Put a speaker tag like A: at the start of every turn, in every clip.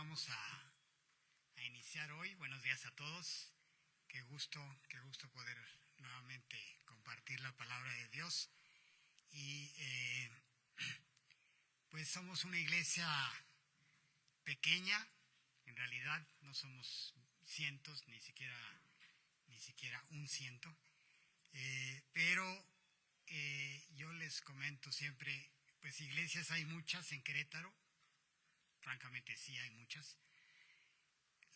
A: vamos a iniciar hoy. Buenos días a todos. Qué gusto poder nuevamente compartir la palabra de Dios. Y pues somos una iglesia pequeña, en realidad no somos cientos, ni siquiera un ciento, pero yo les comento siempre, pues iglesias hay muchas en Querétaro, francamente sí hay muchas.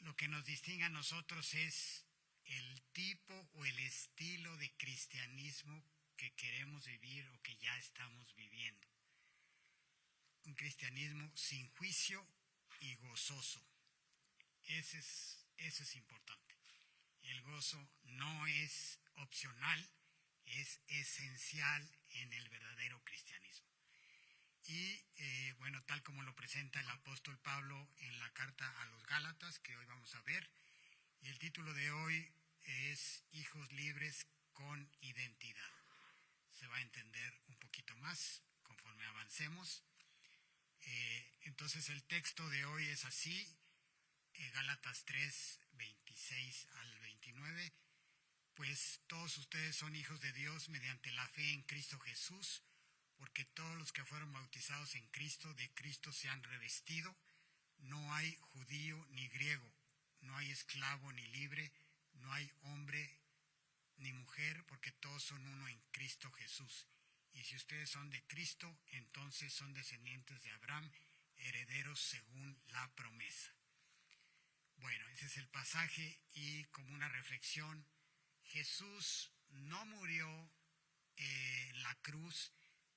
A: Lo que nos distingue a nosotros es el tipo o el estilo de cristianismo que queremos vivir o que ya estamos viviendo. Un cristianismo sin juicio y gozoso. Eso es importante. El gozo no es opcional, es esencial en el verdadero cristianismo. Y bueno, tal como lo presenta el apóstol Pablo en la carta a los Gálatas, que hoy vamos a ver, y el título de hoy es Hijos libres con identidad. Se va a entender un poquito más conforme avancemos. Entonces el texto de hoy es así, Gálatas 3, 26 al 29. Pues todos ustedes son hijos de Dios mediante la fe en Cristo Jesús, porque todos los que fueron bautizados en Cristo, de Cristo se han revestido. No hay judío ni griego, no hay esclavo ni libre, no hay hombre ni mujer, porque todos son uno en Cristo Jesús. Y si ustedes son de Cristo, entonces son descendientes de Abraham, herederos según la promesa. Bueno, ese es el pasaje y como una reflexión, Jesús no murió en la cruz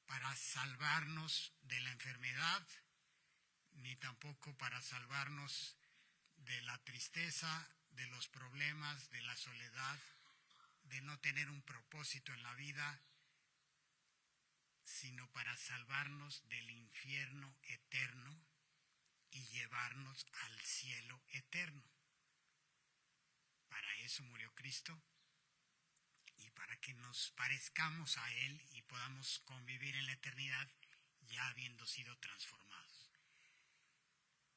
A: para salvarnos de la enfermedad, ni tampoco para salvarnos de la tristeza, de los problemas, de la soledad, de no tener un propósito en la vida, sino para salvarnos del infierno eterno y llevarnos al cielo eterno. Para eso murió Cristo y para que nos parezcamos a Él y podamos convivir en la eternidad ya habiendo sido transformados.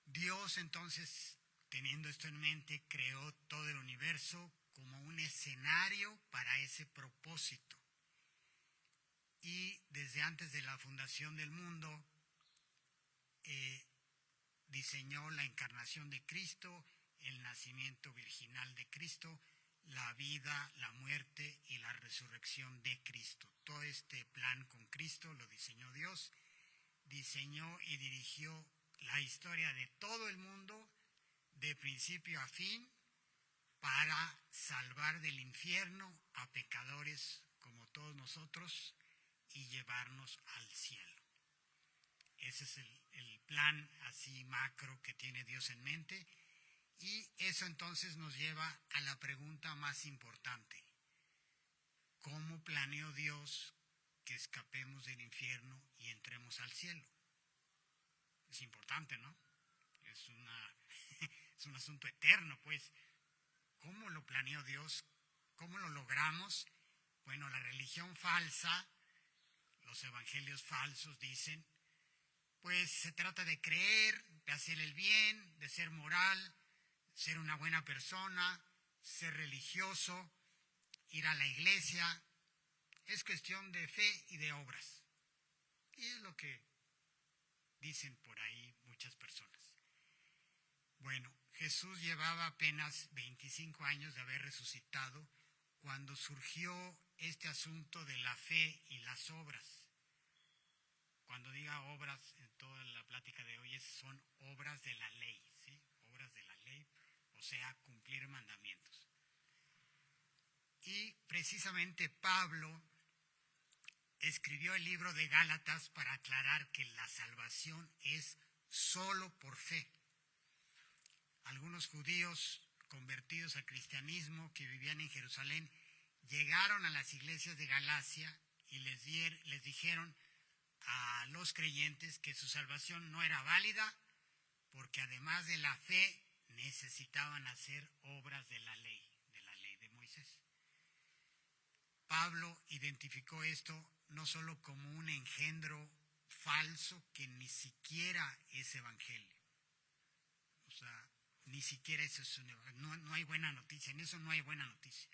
A: Dios entonces, teniendo esto en mente, creó todo el universo como un escenario para ese propósito. Y desde antes de la fundación del mundo, diseñó la encarnación de Cristo, el nacimiento virginal de Cristo, la vida, la muerte y la resurrección de Cristo. Todo este plan con Cristo lo diseñó Dios, diseñó y dirigió la historia de todo el mundo de principio a fin para salvar del infierno a pecadores como todos nosotros y llevarnos al cielo. Ese es el plan así macro que tiene Dios en mente. Y eso entonces nos lleva a la pregunta más importante. ¿Cómo planeó Dios que escapemos del infierno y entremos al cielo? Es importante, ¿no? Es un asunto eterno, pues. ¿Cómo lo planeó Dios? ¿Cómo lo logramos? Bueno, la religión falsa, los evangelios falsos dicen, pues se trata de creer, de hacer el bien, de ser moral, ser una buena persona, ser religioso, ir a la iglesia. Es cuestión de fe y de obras. Y es lo que dicen por ahí muchas personas. Bueno, Jesús llevaba apenas 25 años de haber resucitado cuando surgió este asunto de la fe y las obras. Cuando diga obras, en toda la plática de hoy son obras de la ley, ¿sí? Obras de la ley, o sea, cumplir mandamientos. Y precisamente Pablo escribió el libro de Gálatas para aclarar que la salvación es solo por fe. Algunos judíos convertidos al cristianismo que vivían en Jerusalén llegaron a las iglesias de Galacia y les dijeron a los creyentes que su salvación no era válida porque además de la fe necesitaban hacer obras de la ley de Moisés. Pablo identificó esto no solo como un engendro falso que ni siquiera es evangelio. sea, ni siquiera eso es no hay buena noticia, en eso no hay buena noticia.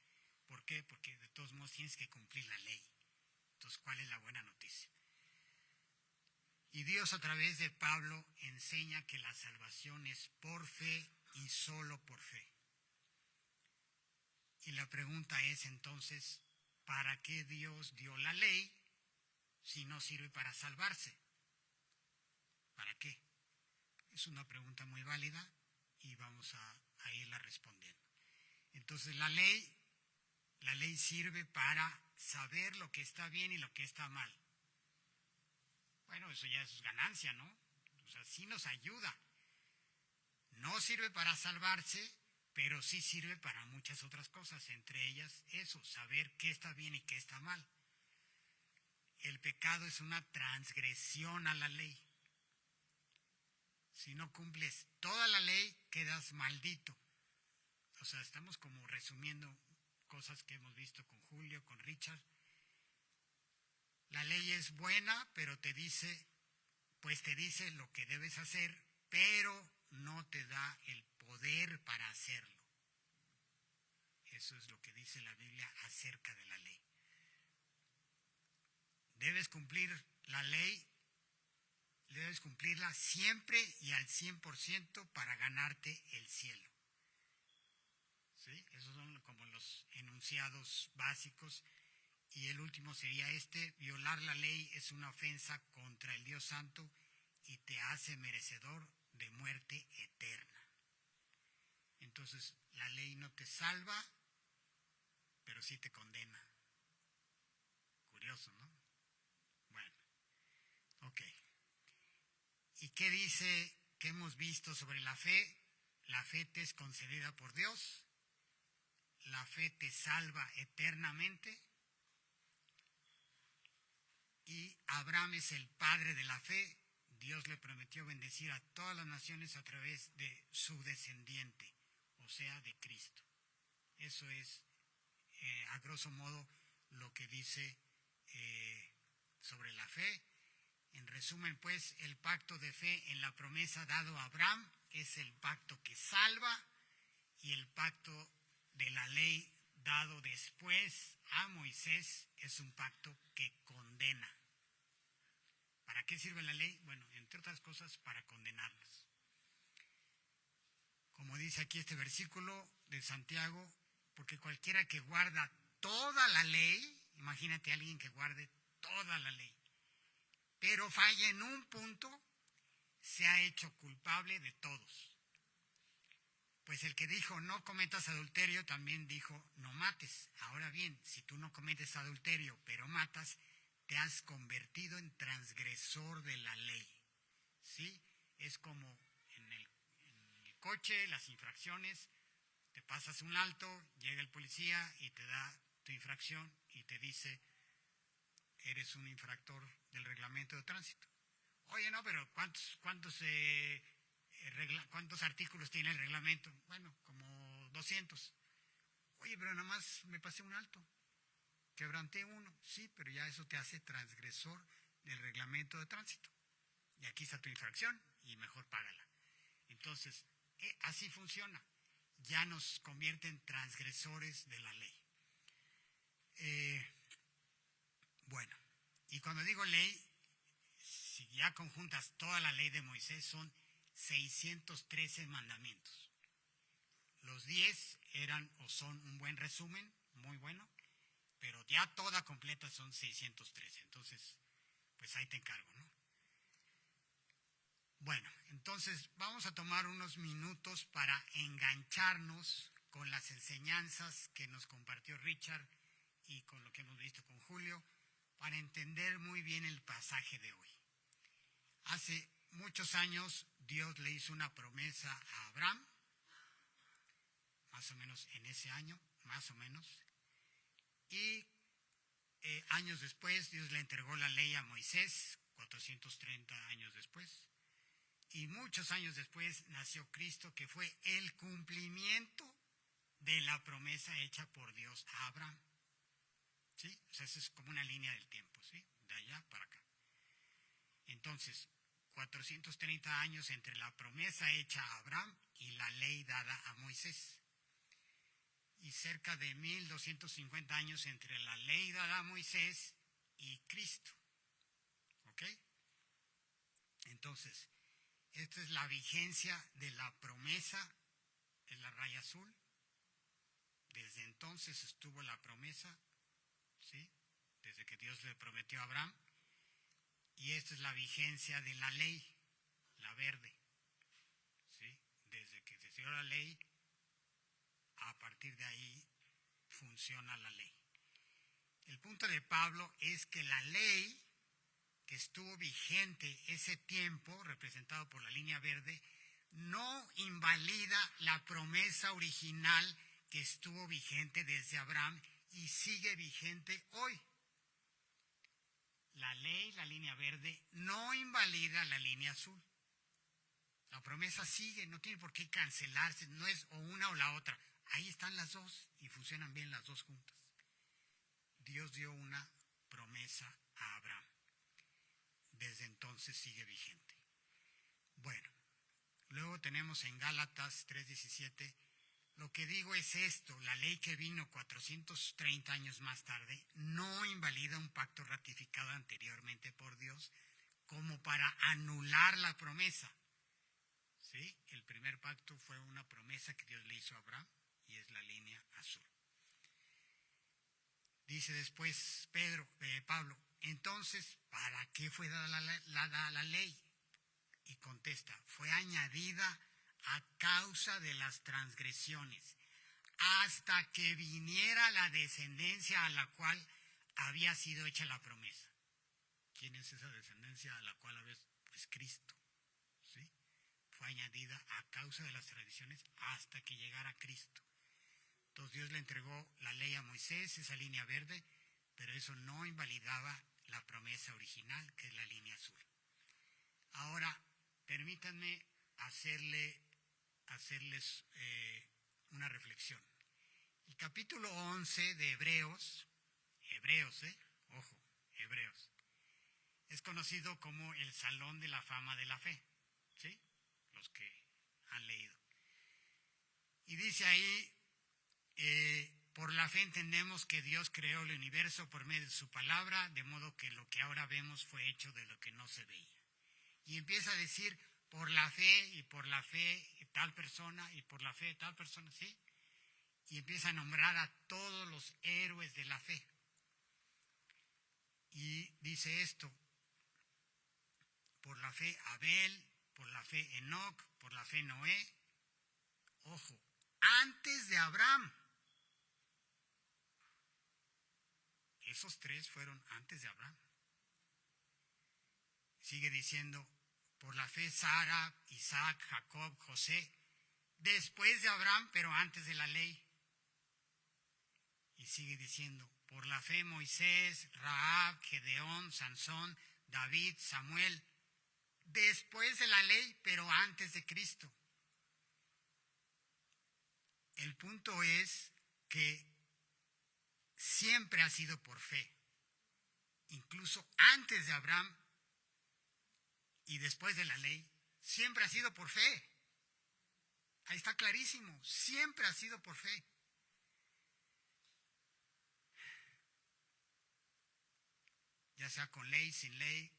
A: ¿Por qué? Porque de todos modos tienes que cumplir la ley. Entonces, ¿cuál es la buena noticia? Y Dios a través de Pablo enseña que la salvación es por fe y solo por fe. Y la pregunta es entonces, ¿para qué Dios dio la ley si no sirve para salvarse? ¿Para qué? Es una pregunta muy válida y vamos a irla respondiendo. Entonces la ley sirve para saber lo que está bien y lo que está mal. Bueno, eso ya es ganancia, ¿no? O sea, sí nos ayuda. No sirve para salvarse, pero sí sirve para muchas otras cosas, entre ellas eso, saber qué está bien y qué está mal. El pecado es una transgresión a la ley. Si no cumples toda la ley, quedas maldito. O sea, estamos como resumiendo cosas que hemos visto con Julio, con Richard. La ley es buena, pero te dice lo que debes hacer, pero no te da el poder para hacerlo. Eso es lo que dice la Biblia acerca de la ley. Debes cumplir la ley, debes cumplirla siempre y al 100% para ganarte el cielo. ¿Sí? Esos son como los enunciados básicos. Y el último sería violar la ley es una ofensa contra el Dios Santo y te hace merecedor de muerte eterna. Entonces, la ley no te salva, pero sí te condena. Curioso, ¿no? Bueno, ok. ¿Y qué dice, qué hemos visto sobre la fe? La fe te es concedida por Dios, la fe te salva eternamente, y Abraham es el padre de la fe. Dios le prometió bendecir a todas las naciones a través de su descendiente, o sea, de Cristo. Eso es, a grosso modo, lo que dice sobre la fe. En resumen, pues, el pacto de fe en la promesa dado a Abraham es el pacto que salva, y el pacto de la ley dado después a Moisés es un pacto que condena. ¿Para qué sirve la ley? Bueno, entre otras cosas, para condenarnos. Como dice aquí este versículo de Santiago, porque cualquiera que guarda toda la ley, imagínate a alguien que guarde toda la ley, pero falla en un punto, se ha hecho culpable de todos. Pues el que dijo no cometas adulterio también dijo no mates. Ahora bien, si tú no cometes adulterio pero matas, te has convertido en transgresor de la ley. ¿Sí? Es como en el coche, las infracciones, te pasas un alto, llega el policía y te da tu infracción y te dice, eres un infractor del reglamento de tránsito. Oye, no, pero ¿cuántos artículos tiene el reglamento? Bueno, como 200. Oye, pero nada más me pasé un alto. Quebranté uno. Sí, pero ya eso te hace transgresor del reglamento de tránsito. Y aquí está tu infracción y mejor págala. Entonces, así funciona. Ya nos convierte en transgresores de la ley. Bueno, y cuando digo ley, si ya conjuntas toda la ley de Moisés, son 613 mandamientos. Los 10 eran o son un buen resumen, muy bueno, pero ya toda completa son 613. Entonces, pues ahí te encargo, ¿no? Bueno, entonces vamos a tomar unos minutos para engancharnos con las enseñanzas que nos compartió Richard y con lo que hemos visto con Julio, para entender muy bien el pasaje de hoy. Hace muchos años Dios le hizo una promesa a Abraham, más o menos en ese año, más o menos, y años después Dios le entregó la ley a Moisés, 430 años después, y muchos años después nació Cristo, que fue el cumplimiento de la promesa hecha por Dios a Abraham. ¿Sí? O sea, eso es como una línea del tiempo, ¿sí? De allá para acá. Entonces, 430 años entre la promesa hecha a Abraham y la ley dada a Moisés. Y cerca de 1250 años entre la ley dada a Moisés y Cristo. ¿Ok? Entonces, esta es la vigencia de la promesa en la raya azul. Desde entonces estuvo la promesa, ¿sí? Desde que Dios le prometió a Abraham. Y esta es la vigencia de la ley, la verde, ¿sí? Desde que se dio la ley, a partir de ahí funciona la ley. El punto de Pablo es que la ley que estuvo vigente ese tiempo, representado por la línea verde, no invalida la promesa original que estuvo vigente desde Abraham y sigue vigente hoy. La ley, la línea verde, no invalida la línea azul. La promesa sigue, no tiene por qué cancelarse, no es o una o la otra. Ahí están las dos y funcionan bien las dos juntas. Dios dio una promesa a Abraham. Desde entonces sigue vigente. Bueno, luego tenemos en Gálatas 3:17, lo que digo es esto, la ley que vino 430 años más tarde no invalida un pacto ratificado anteriormente por Dios como para anular la promesa. ¿Sí? El primer pacto fue una promesa que Dios le hizo a Abraham y es la línea azul. Dice después Pablo, entonces, ¿para qué fue dada la ley? Y contesta, fue añadida a causa de las transgresiones, hasta que viniera la descendencia a la cual había sido hecha la promesa. ¿Quién es esa descendencia a la cual había? Pues Cristo, ¿sí? Fue añadida a causa de las tradiciones hasta que llegara Cristo. Entonces Dios le entregó la ley a Moisés, esa línea verde, pero eso no invalidaba la promesa original, que es la línea azul. Ahora, permítanme hacerles una reflexión. El capítulo 11 de Hebreos, es conocido como el Salón de la Fama de la Fe, ¿sí? Los que han leído. Y dice ahí, por la fe entendemos que Dios creó el universo por medio de su palabra, de modo que lo que ahora vemos fue hecho de lo que no se veía. Y empieza a decir, por la fe tal persona, y por la fe tal persona, ¿sí? Y empieza a nombrar a todos los héroes de la fe. Y dice esto, por la fe Abel, por la fe Enoc, por la fe Noé, ojo, antes de Abraham. Esos tres fueron antes de Abraham. Sigue diciendo, por la fe Sara, Isaac, Jacob, José, después de Abraham, pero antes de la ley. Y sigue diciendo, por la fe Moisés, Rahab, Gedeón, Sansón, David, Samuel, después de la ley, pero antes de Cristo. El punto es que siempre ha sido por fe, incluso antes de Abraham y después de la ley, siempre ha sido por fe. Ahí está clarísimo, siempre ha sido por fe. Ya sea con ley, sin ley,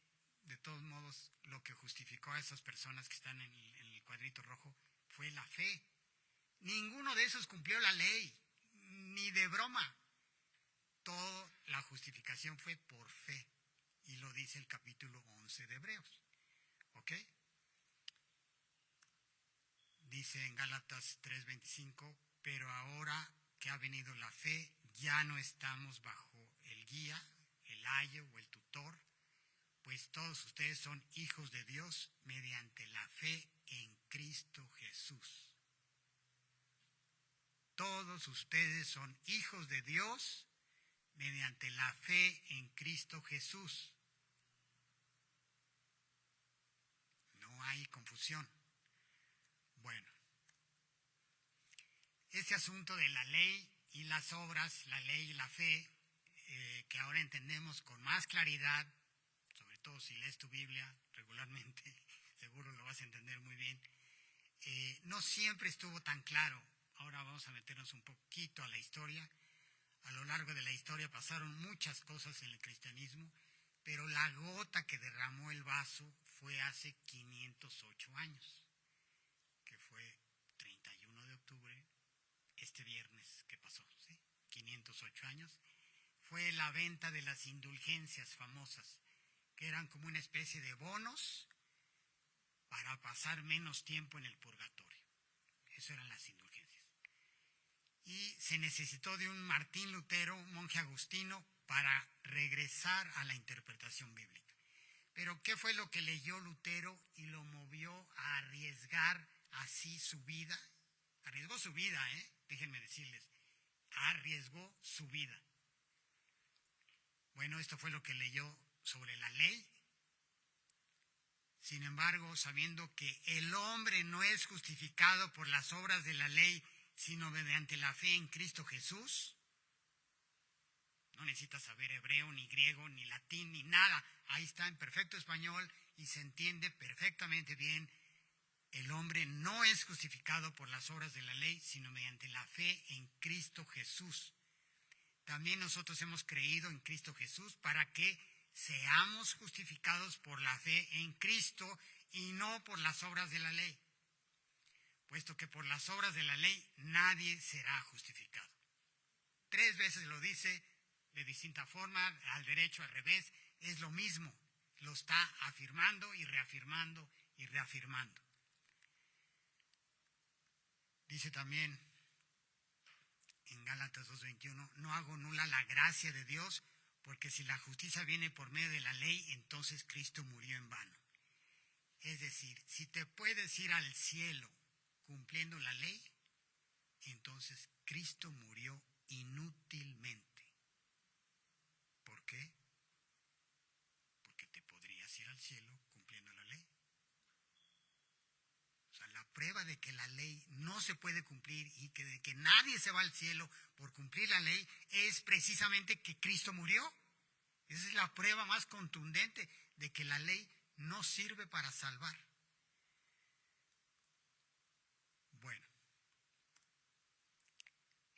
A: de todos modos, lo que justificó a esas personas que están en el cuadrito rojo fue la fe. Ninguno de esos cumplió la ley, ni de broma. Toda la justificación fue por fe, y lo dice el capítulo 11 de Hebreos. ¿Ok? Dice en Gálatas 3:25, pero ahora que ha venido la fe, ya no estamos bajo el guía, el ayo o el tutor, pues todos ustedes son hijos de Dios mediante la fe en Cristo Jesús. Todos ustedes son hijos de Dios mediante la fe en Cristo Jesús. No hay confusión. Bueno, este asunto de la ley y las obras, la ley y la fe, que ahora entendemos con más claridad, sobre esto, si lees tu Biblia regularmente, seguro lo vas a entender muy bien. No siempre estuvo tan claro. Ahora vamos a meternos un poquito a la historia. A lo largo de la historia pasaron muchas cosas en el cristianismo, pero la gota que derramó el vaso fue hace 508 años, que fue 31 de octubre, este viernes que pasó, ¿sí? 508 años. Fue la venta de las indulgencias famosas, que eran como una especie de bonos para pasar menos tiempo en el purgatorio. Eso eran las indulgencias. Y se necesitó de un Martín Lutero, un monje agustino, para regresar a la interpretación bíblica. Pero ¿qué fue lo que leyó Lutero y lo movió a arriesgar así su vida? Arriesgó su vida, déjenme decirles, arriesgó su vida. Bueno, esto fue lo que leyó sobre la ley. Sin embargo, sabiendo que el hombre no es justificado por las obras de la ley, sino mediante la fe en Cristo Jesús, no necesitas saber hebreo, ni griego, ni latín, ni nada. Ahí está en perfecto español y se entiende perfectamente bien. El hombre no es justificado por las obras de la ley, sino mediante la fe en Cristo Jesús. También nosotros hemos creído en Cristo Jesús para que seamos justificados por la fe en Cristo y no por las obras de la ley, puesto que por las obras de la ley nadie será justificado. 3 veces lo dice de distinta forma, al derecho, al revés, es lo mismo, lo está afirmando y reafirmando y reafirmando. Dice también en Gálatas 2:21, no hago nula la gracia de Dios, porque si la justicia viene por medio de la ley, entonces Cristo murió en vano. Es decir, si te puedes ir al cielo cumpliendo la ley, entonces Cristo murió inútilmente. ¿Por qué? Porque te podrías ir al cielo cumpliendo la ley. O sea, la prueba de que la ley no se puede cumplir y de que nadie se va al cielo por cumplir la ley es precisamente que Cristo murió. Esa es la prueba más contundente de que la ley no sirve para salvar. Bueno,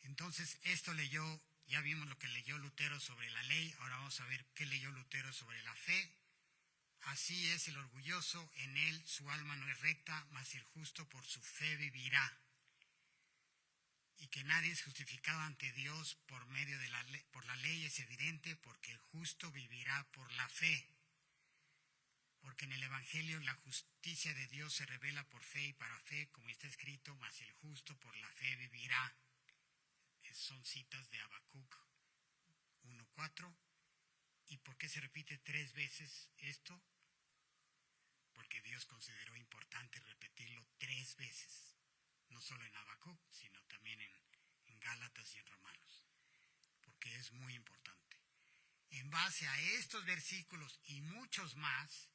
A: entonces esto ya vimos lo que leyó Lutero sobre la ley, ahora vamos a ver qué leyó Lutero sobre la fe. Así es el orgulloso, en él su alma no es recta, mas el justo por su fe vivirá. Y que nadie es justificado ante Dios por medio de por la ley es evidente, porque el justo vivirá por la fe. Porque en el Evangelio la justicia de Dios se revela por fe y para fe, como está escrito, mas el justo por la fe vivirá. Son citas de Habacuc 1:4. ¿Y por qué se repite 3 veces esto? Porque Dios consideró importante repetirlo 3 veces. No solo en Habacuc, sino también en Gálatas y en Romanos. Porque es muy importante. En base a estos versículos y muchos más,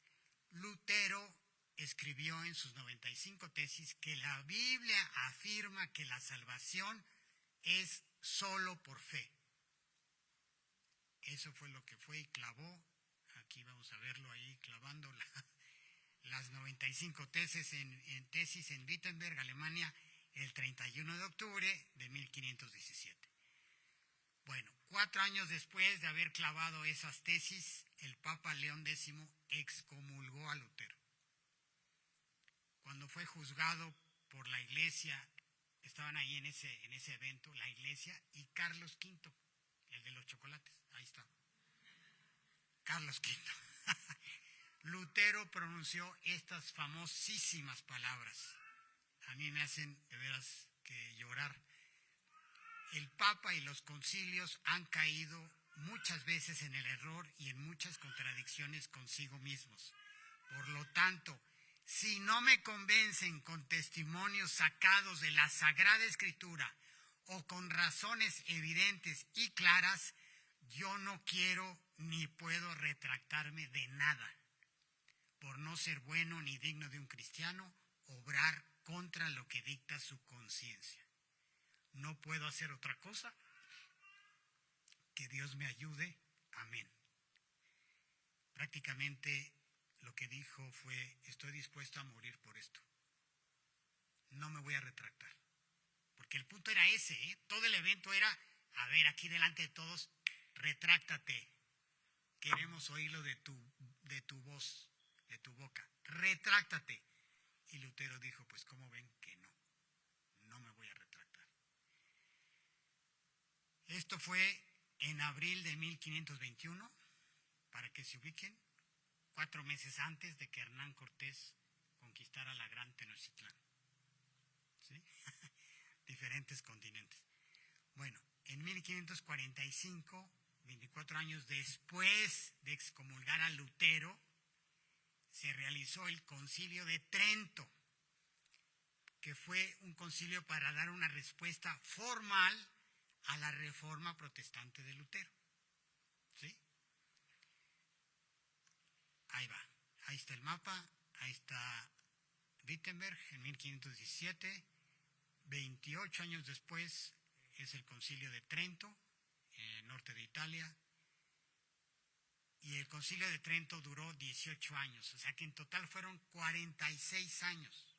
A: Lutero escribió en sus 95 tesis que la Biblia afirma que la salvación es solo por fe. Eso fue lo que fue y clavó. Aquí vamos a verlo ahí clavando las 95 tesis en Wittenberg, Alemania, el 31 de octubre de 1517. Bueno, 4 años después de haber clavado esas tesis, el Papa León X excomulgó a Lutero. Cuando fue juzgado por la Iglesia, estaban ahí en ese evento, la Iglesia y Carlos V, el de los chocolates, ahí está. Carlos V. Lutero pronunció estas famosísimas palabras. A mí me hacen de veras que llorar. El Papa y los concilios han caído muchas veces en el error y en muchas contradicciones consigo mismos. Por lo tanto, si no me convencen con testimonios sacados de la Sagrada Escritura o con razones evidentes y claras, yo no quiero ni puedo retractarme de nada, por no ser bueno ni digno de un cristiano, obrar contra lo que dicta su conciencia. No puedo hacer otra cosa. Que Dios me ayude. Amén. prácticamente lo que dijo fue: estoy dispuesto a morir por esto. No me voy a retractar. Porque el punto era ese, ¿eh? Todo el evento era: a ver, aquí delante de todos, retráctate. Queremos oírlo de tu voz, de tu boca. Retráctate. Y Lutero dijo: pues ¿cómo ven que no? No me voy a retractar. Esto fue en abril de 1521, para que se ubiquen, 4 meses antes de que Hernán Cortés conquistara la Gran Tenochtitlán. ¿Sí? Diferentes continentes. Bueno, en 1545, 24 años después de excomulgar a Lutero, se realizó el Concilio de Trento, que fue un concilio para dar una respuesta formal a la reforma protestante de Lutero. ¿Sí? Ahí va. Ahí está el mapa. Ahí está Wittenberg en 1517. 28 años después es el Concilio de Trento, en el norte de Italia. Y el Concilio de Trento duró 18 años. O sea que en total fueron 46 años.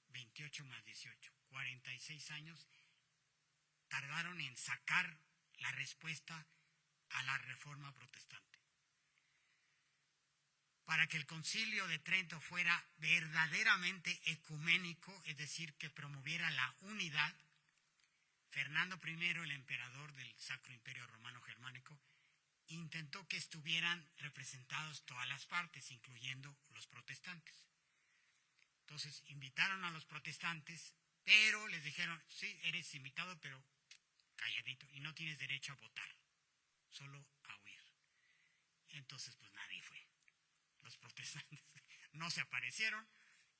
A: 28 más 18. 46 años tardaron en sacar la respuesta a la reforma protestante. Para que el Concilio de Trento fuera verdaderamente ecuménico, es decir, que promoviera la unidad, Fernando I, el emperador del Sacro Imperio Romano Germánico, intentó que estuvieran representados todas las partes, incluyendo los protestantes. Entonces invitaron a los protestantes, pero les dijeron: sí, eres invitado, pero calladito, y no tienes derecho a votar, solo a oír. Entonces pues nadie fue. Los protestantes no se aparecieron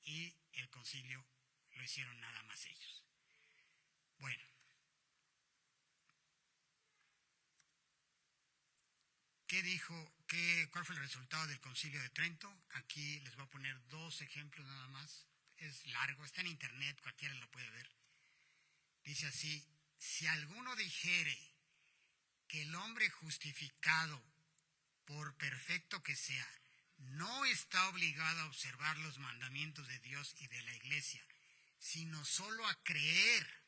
A: y el concilio lo hicieron nada más ellos. Bueno, ¿qué dijo? ¿Cuál fue el resultado del Concilio de Trento? Aquí les voy a poner 2 ejemplos nada más. Es largo, está en internet, cualquiera lo puede ver. Dice así: si alguno dijere que el hombre justificado, por perfecto que sea, no está obligado a observar los mandamientos de Dios y de la Iglesia, sino solo a creer,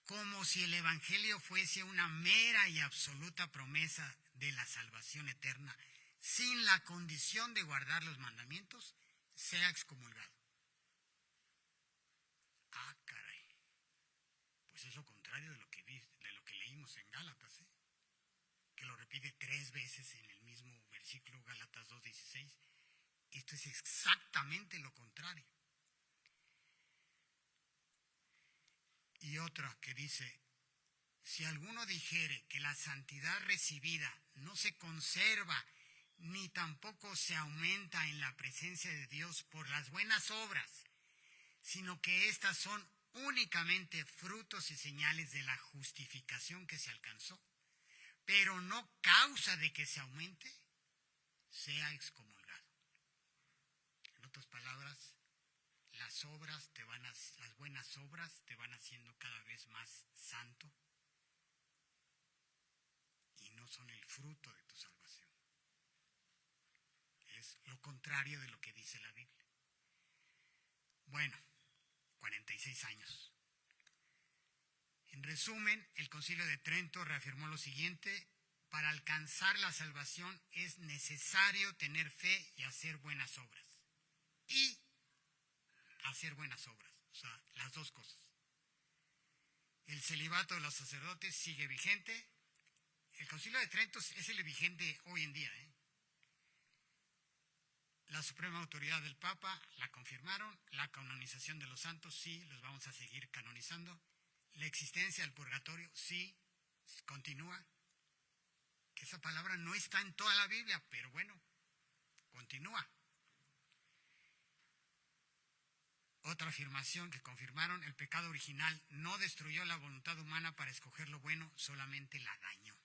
A: como si el Evangelio fuese una mera y absoluta promesa de la salvación eterna, sin la condición de guardar los mandamientos, sea excomulgado. Ah, caray. Pues es lo contrario de lo que leímos en Gálatas, ¿eh? Que lo repite 3 veces en el mismo versículo, Gálatas 2:16. Esto es exactamente lo contrario. Y otra que dice: si alguno dijere que la santidad recibida no se conserva, ni tampoco se aumenta en la presencia de Dios por las buenas obras, sino que éstas son únicamente frutos y señales de la justificación que se alcanzó, pero no causa de que se aumente, sea excomulgado. En otras palabras, las buenas obras te van haciendo cada vez más santo y no son el fruto de tu salvación. Es lo contrario de lo que dice la Biblia. Bueno, 46 años. En resumen, el Concilio de Trento reafirmó lo siguiente: para alcanzar la salvación es necesario tener fe y hacer buenas obras. Y hacer buenas obras, o sea, las 2 cosas. El celibato de los sacerdotes sigue vigente. El Concilio de Trento es el vigente hoy en día, ¿eh? La suprema autoridad del Papa la confirmaron. La canonización de los santos, sí, los vamos a seguir canonizando. La existencia del purgatorio, sí, continúa. Que esa palabra no está en toda la Biblia, pero bueno, continúa. Otra afirmación que confirmaron: el pecado original no destruyó la voluntad humana para escoger lo bueno, solamente la dañó.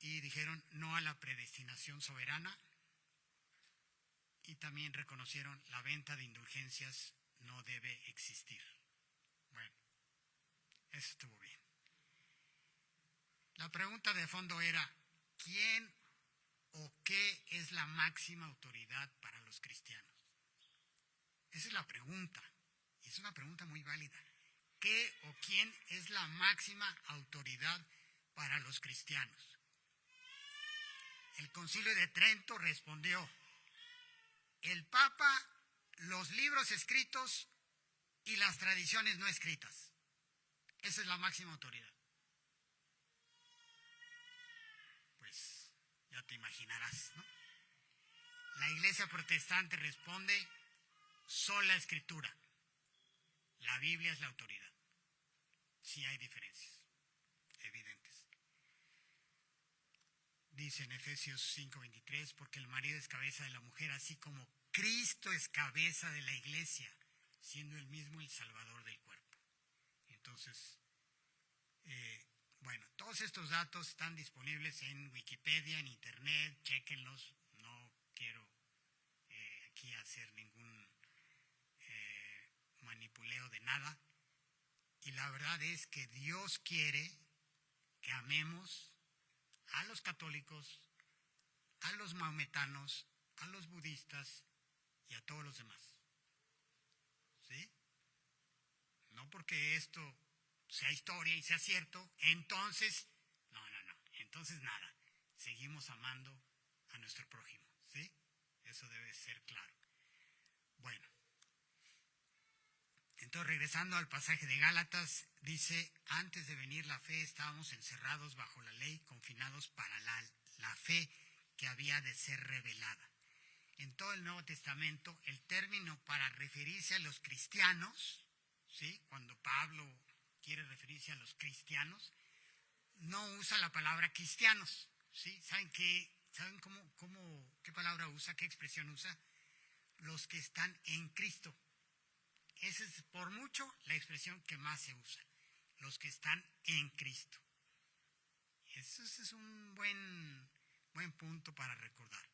A: Y dijeron no a la predestinación soberana. Y también reconocieron: la venta de indulgencias no debe existir. Bueno, eso estuvo bien. La pregunta de fondo era: ¿quién o qué es la máxima autoridad para los cristianos? Esa es la pregunta, y es una pregunta muy válida. ¿Qué o quién es la máxima autoridad para los cristianos? El Concilio de Trento respondió: el Papa, los libros escritos y las tradiciones no escritas. Esa es la máxima autoridad. Pues ya te imaginarás, ¿no? La Iglesia Protestante responde: sola Escritura. La Biblia es la autoridad. Sí hay diferencias evidentes. Dice en Efesios 5:23, porque el marido es cabeza de la mujer, así como Cristo es cabeza de la Iglesia, siendo él mismo el Salvador del cuerpo. Entonces, bueno, todos estos datos están disponibles en Wikipedia, en Internet, chéquenlos. No quiero aquí hacer ningún manipuleo de nada. Y la verdad es que Dios quiere que amemos a los católicos, a los maometanos, a los budistas y a todos los demás. ¿Sí? No porque esto sea historia y sea cierto, entonces, no, entonces nada, seguimos amando a nuestro prójimo, ¿sí? Eso debe ser claro. Bueno, entonces regresando al pasaje de Gálatas, dice: antes de venir la fe estábamos encerrados bajo la ley, confinados para la fe que había de ser revelada. En todo el Nuevo Testamento, el término para referirse a los cristianos, ¿sí?, cuando Pablo quiere referirse a los cristianos, no usa la palabra cristianos, ¿sí? ¿Saben qué palabra usa, qué expresión usa? Los que están en Cristo. Esa es por mucho la expresión que más se usa. Los que están en Cristo. Eso es un buen punto para recordar.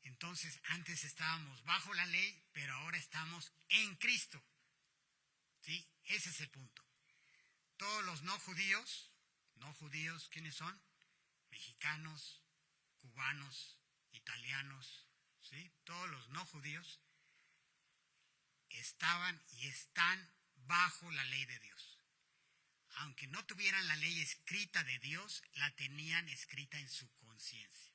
A: Entonces, antes estábamos bajo la ley, pero ahora estamos en Cristo. ¿Sí? Ese es el punto. Todos los no judíos, ¿quiénes son? Mexicanos, cubanos, italianos, ¿sí? Todos los no judíos estaban y están bajo la ley de Dios. Aunque no tuvieran la ley escrita de Dios, la tenían escrita en su conciencia.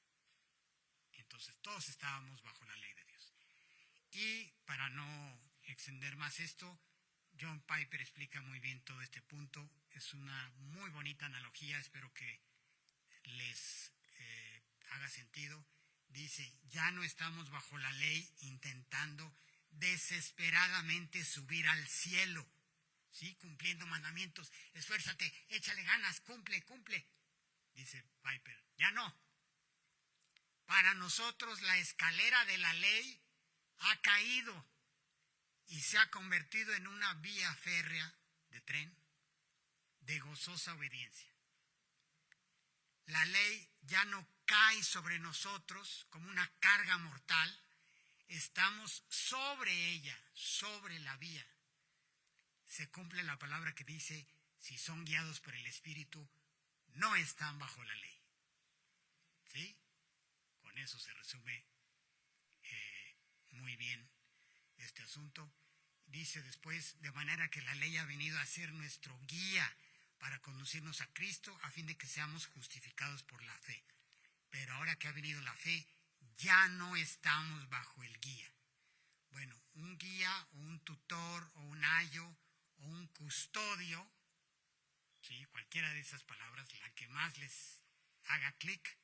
A: Entonces todos estábamos bajo la ley de Dios. Y para no extender más esto, John Piper explica muy bien todo este punto. Es una muy bonita analogía, espero que les haga sentido. Dice: ya no estamos bajo la ley intentando desesperadamente subir al cielo, ¿sí?, cumpliendo mandamientos. Esfuérzate, échale ganas, cumple. Dice Piper, ya no. Para nosotros la escalera de la ley ha caído y se ha convertido en una vía férrea de tren de gozosa obediencia. La ley ya no cae sobre nosotros como una carga mortal. Estamos sobre ella, sobre la vía. Se cumple la palabra que dice: si son guiados por el Espíritu, no están bajo la ley. ¿Sí? Con eso se resume muy bien este asunto. Dice después: de manera que la ley ha venido a ser nuestro guía para conducirnos a Cristo, a fin de que seamos justificados por la fe. Pero ahora que ha venido la fe, ya no estamos bajo el guía. Bueno, un guía o un tutor o un ayo o un custodio, ¿sí?, cualquiera de esas palabras, la que más les haga clic,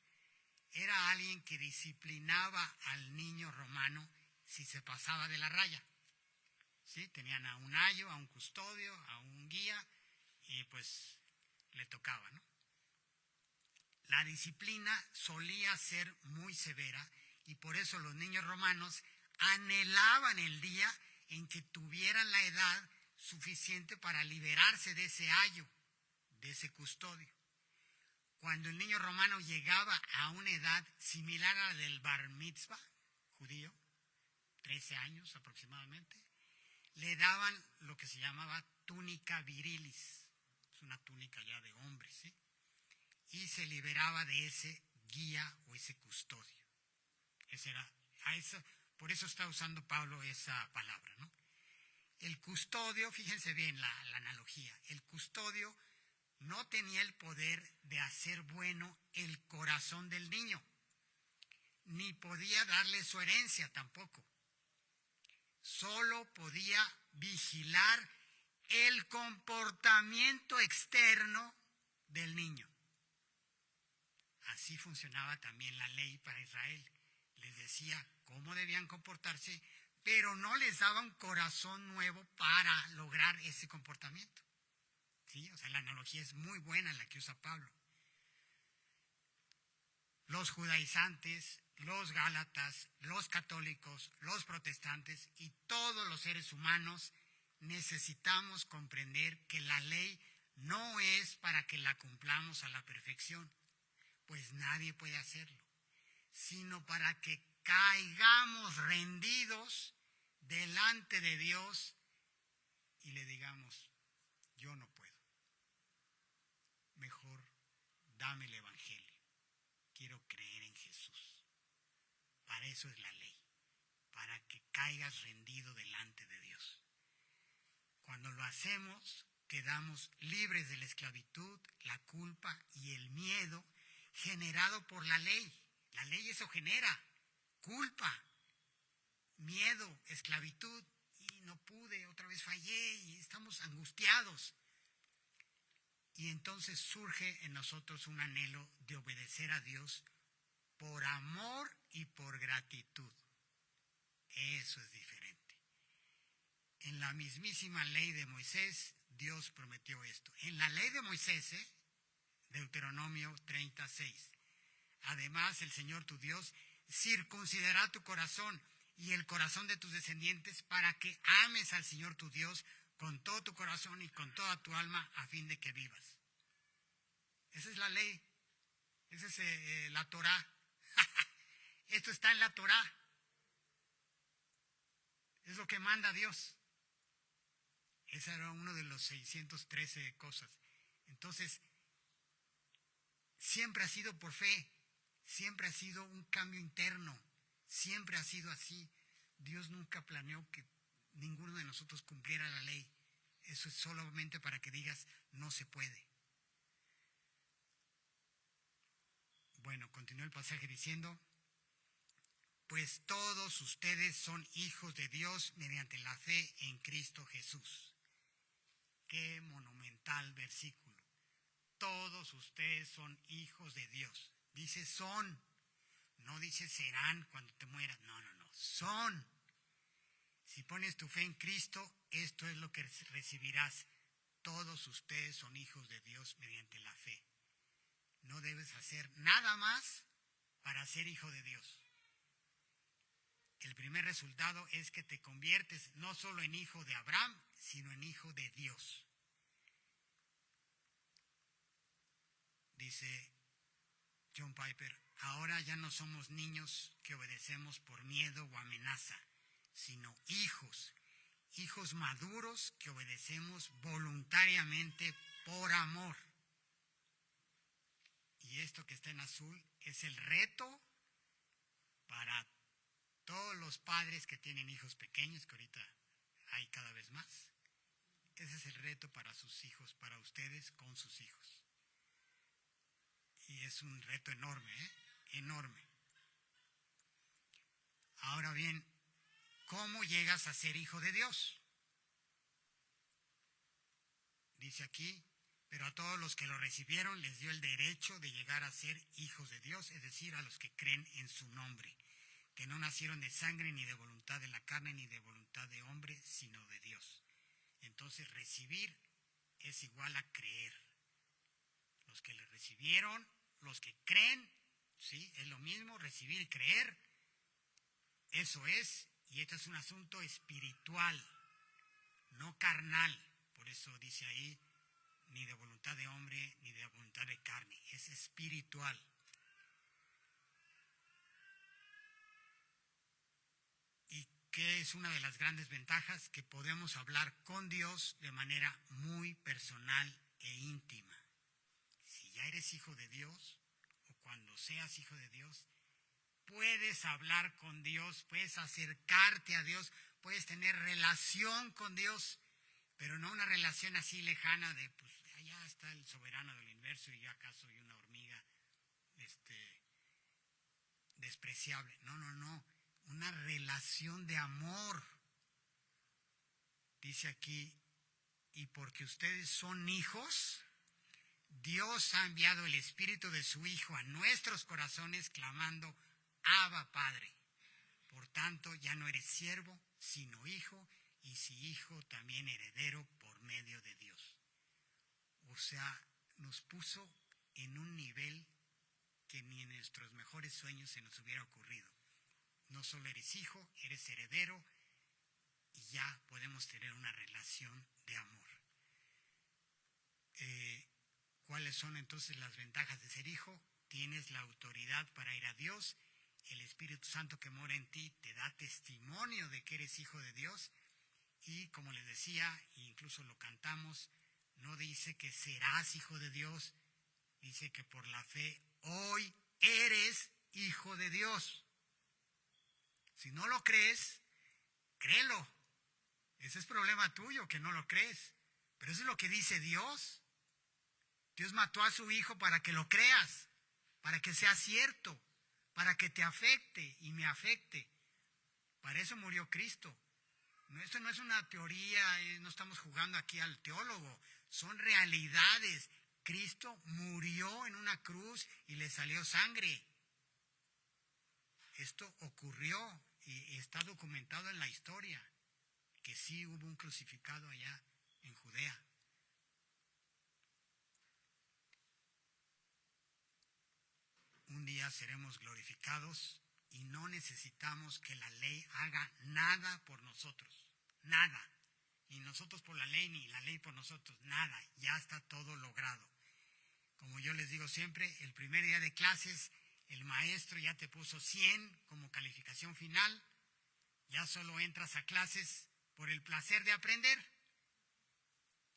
A: era alguien que disciplinaba al niño romano si se pasaba de la raya. ¿Sí? Tenían a un ayo, a un custodio, a un guía, y pues le tocaba, ¿no? La disciplina solía ser muy severa, y por eso los niños romanos anhelaban el día en que tuvieran la edad suficiente para liberarse de ese ayo, de ese custodio. Cuando el niño romano llegaba a una edad similar a la del bar mitzvah judío, 13 años aproximadamente, le daban lo que se llamaba túnica virilis, es una túnica ya de hombre, ¿sí?, y se liberaba de ese guía o ese custodio. Por eso está usando Pablo esa palabra, ¿no? El custodio, fíjense bien la analogía, el custodio no tenía el poder de hacer bueno el corazón del niño, ni podía darle su herencia tampoco. Solo podía vigilar el comportamiento externo del niño. Así funcionaba también la ley para Israel. Les decía cómo debían comportarse, pero no les daba un corazón nuevo para lograr ese comportamiento. ¿Sí? O sea, la analogía es muy buena la que usa Pablo. Los judaizantes, los gálatas, los católicos, los protestantes y todos los seres humanos necesitamos comprender que la ley no es para que la cumplamos a la perfección, pues nadie puede hacerlo, sino para que caigamos rendidos delante de Dios y le digamos, yo no puedo. Mejor dame el Evangelio. Quiero creer en Jesús. Para eso es la ley, para que caigas rendido delante de Dios. Cuando lo hacemos, quedamos libres de la esclavitud, la culpa y el miedo generado por la ley. La ley eso genera culpa, miedo, esclavitud. Y no pude, otra vez fallé y estamos angustiados. Y entonces surge en nosotros un anhelo de obedecer a Dios por amor y por gratitud. Eso es diferente. En la mismísima ley de Moisés, Dios prometió esto. En la ley de Moisés, Deuteronomio 36. Además, el Señor tu Dios circuncidará tu corazón y el corazón de tus descendientes para que ames al Señor tu Dios con todo tu corazón y con toda tu alma a fin de que vivas. Esa es la ley. Esa es la Torá. Esto está en la Torá. Es lo que manda Dios. Ese era uno de los 613 cosas. Entonces, siempre ha sido por fe. Siempre ha sido un cambio interno. Siempre ha sido así. Dios nunca planeó que ninguno de nosotros cumpliera la ley. Eso es solamente para que digas, no se puede. Bueno, continúa el pasaje diciendo, pues todos ustedes son hijos de Dios mediante la fe en Cristo Jesús. Qué monumental versículo. Todos ustedes son hijos de Dios. Dice son, no dice serán cuando te mueras. No, son. Si pones tu fe en Cristo, esto es lo que recibirás. Todos ustedes son hijos de Dios mediante la fe. No debes hacer nada más para ser hijo de Dios. El primer resultado es que te conviertes no solo en hijo de Abraham, sino en hijo de Dios. Dice John Piper, ahora ya no somos niños que obedecemos por miedo o amenaza, sino hijos maduros que obedecemos voluntariamente por amor. Y esto que está en azul es el reto para todos los padres que tienen hijos pequeños, que ahorita hay cada vez más. Ese es el reto para sus hijos, para ustedes con sus hijos. Y es un reto enorme, enorme. Ahora bien, ¿cómo llegas a ser hijo de Dios? Dice aquí, pero a todos los que lo recibieron les dio el derecho de llegar a ser hijos de Dios, es decir, a los que creen en su nombre, que no nacieron de sangre ni de voluntad de la carne ni de voluntad de hombre, sino de Dios. Entonces recibir es igual a creer. Los que le recibieron, los que creen, ¿sí? Es lo mismo, recibir y creer. Eso es, y este es un asunto espiritual, no carnal. Por eso dice ahí, ni de voluntad de hombre, ni de voluntad de carne. Es espiritual. ¿Y qué es una de las grandes ventajas? Que podemos hablar con Dios de manera muy personal e íntima. Si ya eres hijo de Dios, o cuando seas hijo de Dios, puedes hablar con Dios, puedes acercarte a Dios, puedes tener relación con Dios, pero no una relación así lejana de, pues, allá está el soberano del universo y yo acá soy una hormiga, despreciable. No, una relación de amor. Dice aquí, y porque ustedes son hijos, Dios ha enviado el Espíritu de su Hijo a nuestros corazones clamando, Abba, Padre. Por tanto, ya no eres siervo, sino hijo, y si hijo, también heredero por medio de Dios. O sea, nos puso en un nivel que ni en nuestros mejores sueños se nos hubiera ocurrido. No solo eres hijo, eres heredero, y ya podemos tener una relación de amor. ¿Cuáles son entonces las ventajas de ser hijo? Tienes la autoridad para ir a Dios. El Espíritu Santo que mora en ti te da testimonio de que eres hijo de Dios. Y como les decía, incluso lo cantamos, no dice que serás hijo de Dios, dice que por la fe hoy eres hijo de Dios. Si no lo crees, créelo. Ese es problema tuyo, que no lo crees. Pero eso es lo que dice Dios. Dios mató a su Hijo para que lo creas, para que sea cierto, para que te afecte y me afecte. Para eso murió Cristo. Esto no es una teoría, no estamos jugando aquí al teólogo. Son realidades. Cristo murió en una cruz y le salió sangre. Esto ocurrió y está documentado en la historia, que sí hubo un crucificado allá en Judea. Un día seremos glorificados y no necesitamos que la ley haga nada por nosotros, nada. Ni nosotros por la ley, ni la ley por nosotros, nada. Ya está todo logrado. Como yo les digo siempre, el primer día de clases, el maestro ya te puso 100 como calificación final. Ya solo entras a clases por el placer de aprender.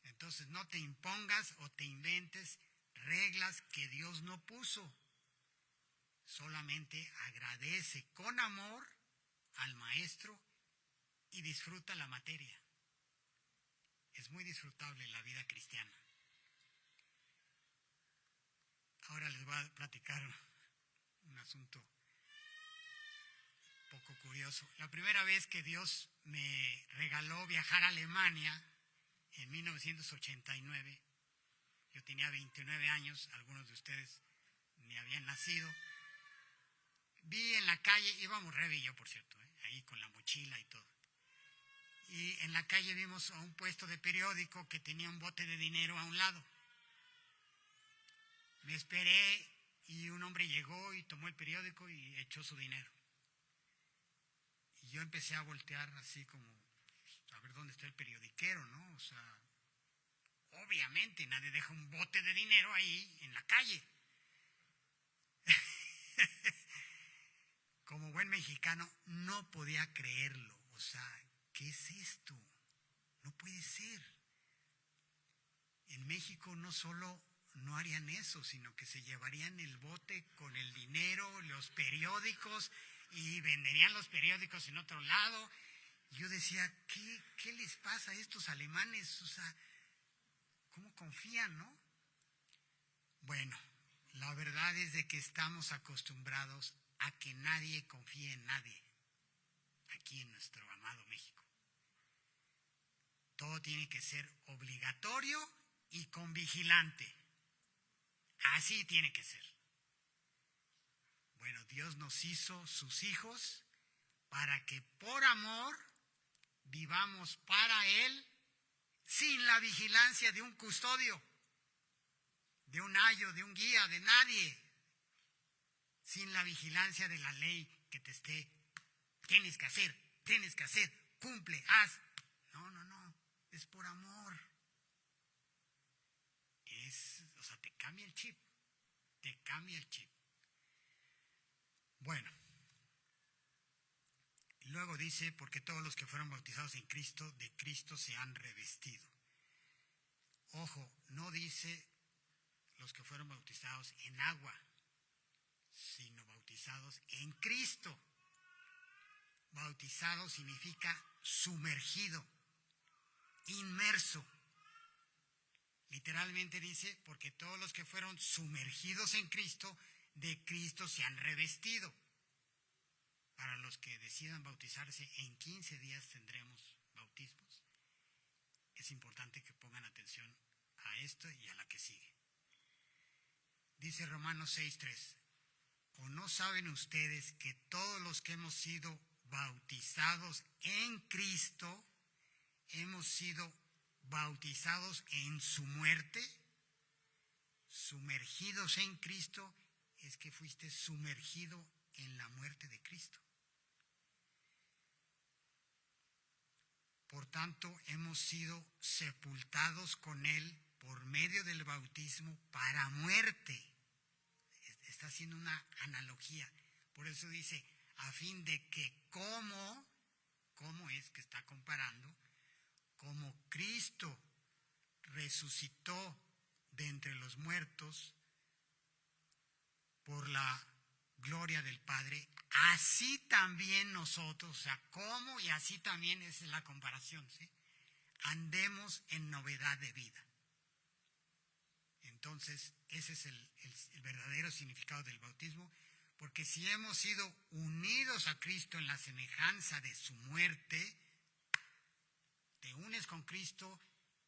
A: Entonces no te impongas o te inventes reglas que Dios no puso. Solamente agradece con amor al maestro y disfruta la materia. Es muy disfrutable la vida cristiana. Ahora les voy a platicar un asunto poco curioso. La primera vez que Dios me regaló viajar a Alemania, en 1989, yo tenía 29 años, algunos de ustedes ni habían nacido. Vi en la calle, íbamos Rebe y yo, por cierto, ahí con la mochila y todo. Y en la calle vimos a un puesto de periódico que tenía un bote de dinero a un lado. Me esperé y un hombre llegó y tomó el periódico y echó su dinero. Y yo empecé a voltear así como, a ver dónde está el periodiquero, ¿no? O sea, obviamente nadie deja un bote de dinero ahí en la calle. Como buen mexicano, no podía creerlo. O sea, ¿qué es esto? No puede ser. En México no solo no harían eso, sino que se llevarían el bote con el dinero, los periódicos, y venderían los periódicos en otro lado. Yo decía, ¿qué les pasa a estos alemanes? O sea, ¿cómo confían, no? Bueno, la verdad es de que estamos acostumbrados a que nadie confíe en nadie, aquí en nuestro amado México. Todo tiene que ser obligatorio y con vigilante. Así tiene que ser. Bueno, Dios nos hizo sus hijos para que por amor vivamos para Él sin la vigilancia de un custodio, de un ayo, de un guía, de nadie. Sin la vigilancia de la ley que te esté, tienes que hacer, cumple, haz. No, es por amor. O sea, te cambia el chip. Bueno, luego dice, porque todos los que fueron bautizados en Cristo, de Cristo se han revestido. Ojo, no dice los que fueron bautizados en agua. sino bautizados en Cristo. Bautizado significa sumergido, inmerso. Literalmente dice, porque todos los que fueron sumergidos en Cristo, de Cristo se han revestido. Para los que decidan bautizarse, en 15 días tendremos bautismos. Es importante que pongan atención a esto y a la que sigue. Dice Romanos 6:3, ¿o no saben ustedes que todos los que hemos sido bautizados en Cristo, hemos sido bautizados en su muerte? Sumergidos en Cristo es que fuiste sumergido en la muerte de Cristo. Por tanto, hemos sido sepultados con Él por medio del bautismo para muerte. Está haciendo una analogía. Por eso dice, a fin de que ¿cómo es que está comparando? Como Cristo resucitó de entre los muertos por la gloria del Padre, así también nosotros, o sea, ¿cómo? Y así también es la comparación, ¿sí? Andemos en novedad de vida. Entonces, ese es el verdadero significado del bautismo, porque si hemos sido unidos a Cristo en la semejanza de su muerte, te unes con Cristo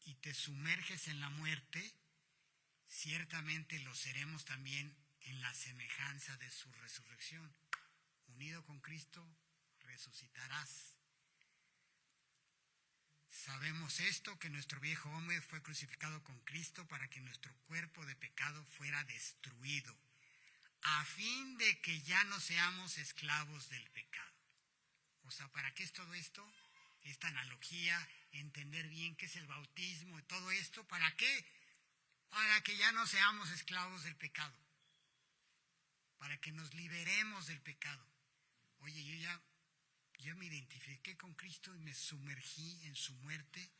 A: y te sumerges en la muerte, ciertamente lo seremos también en la semejanza de su resurrección. Unido con Cristo, resucitarás. Sabemos esto, que nuestro viejo hombre fue crucificado con Cristo para que nuestro cuerpo de pecado fuera destruido, a fin de que ya no seamos esclavos del pecado. O sea, ¿para qué es todo esto? Esta analogía, entender bien qué es el bautismo y todo esto, ¿para qué? Para que ya no seamos esclavos del pecado, para que nos liberemos del pecado. Oye, yo ya me identifiqué con Cristo y me sumergí en su muerte,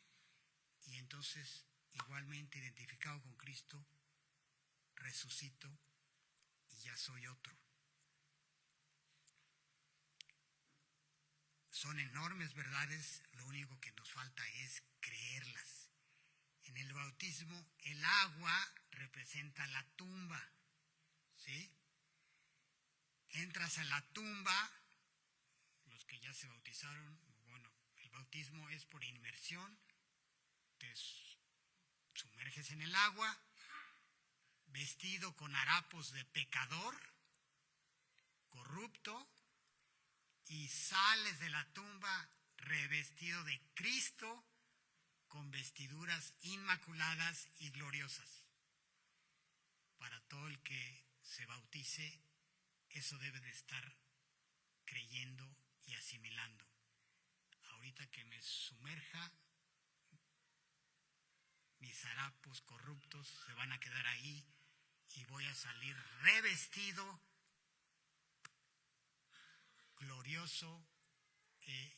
A: y entonces, igualmente identificado con Cristo, resucito y ya soy otro. Son enormes verdades, lo único que nos falta es creerlas. En el bautismo, el agua representa la tumba, ¿sí? Entras a la tumba, los que ya se bautizaron, bueno, el bautismo es por inmersión, te sumerges en el agua, vestido con harapos de pecador, corrupto, y sales de la tumba revestido de Cristo con vestiduras inmaculadas y gloriosas. Para todo el que se bautice, eso debe de estar creyendo y asimilando. Ahorita que me sumerja, mis harapos corruptos se van a quedar ahí y voy a salir revestido, glorioso,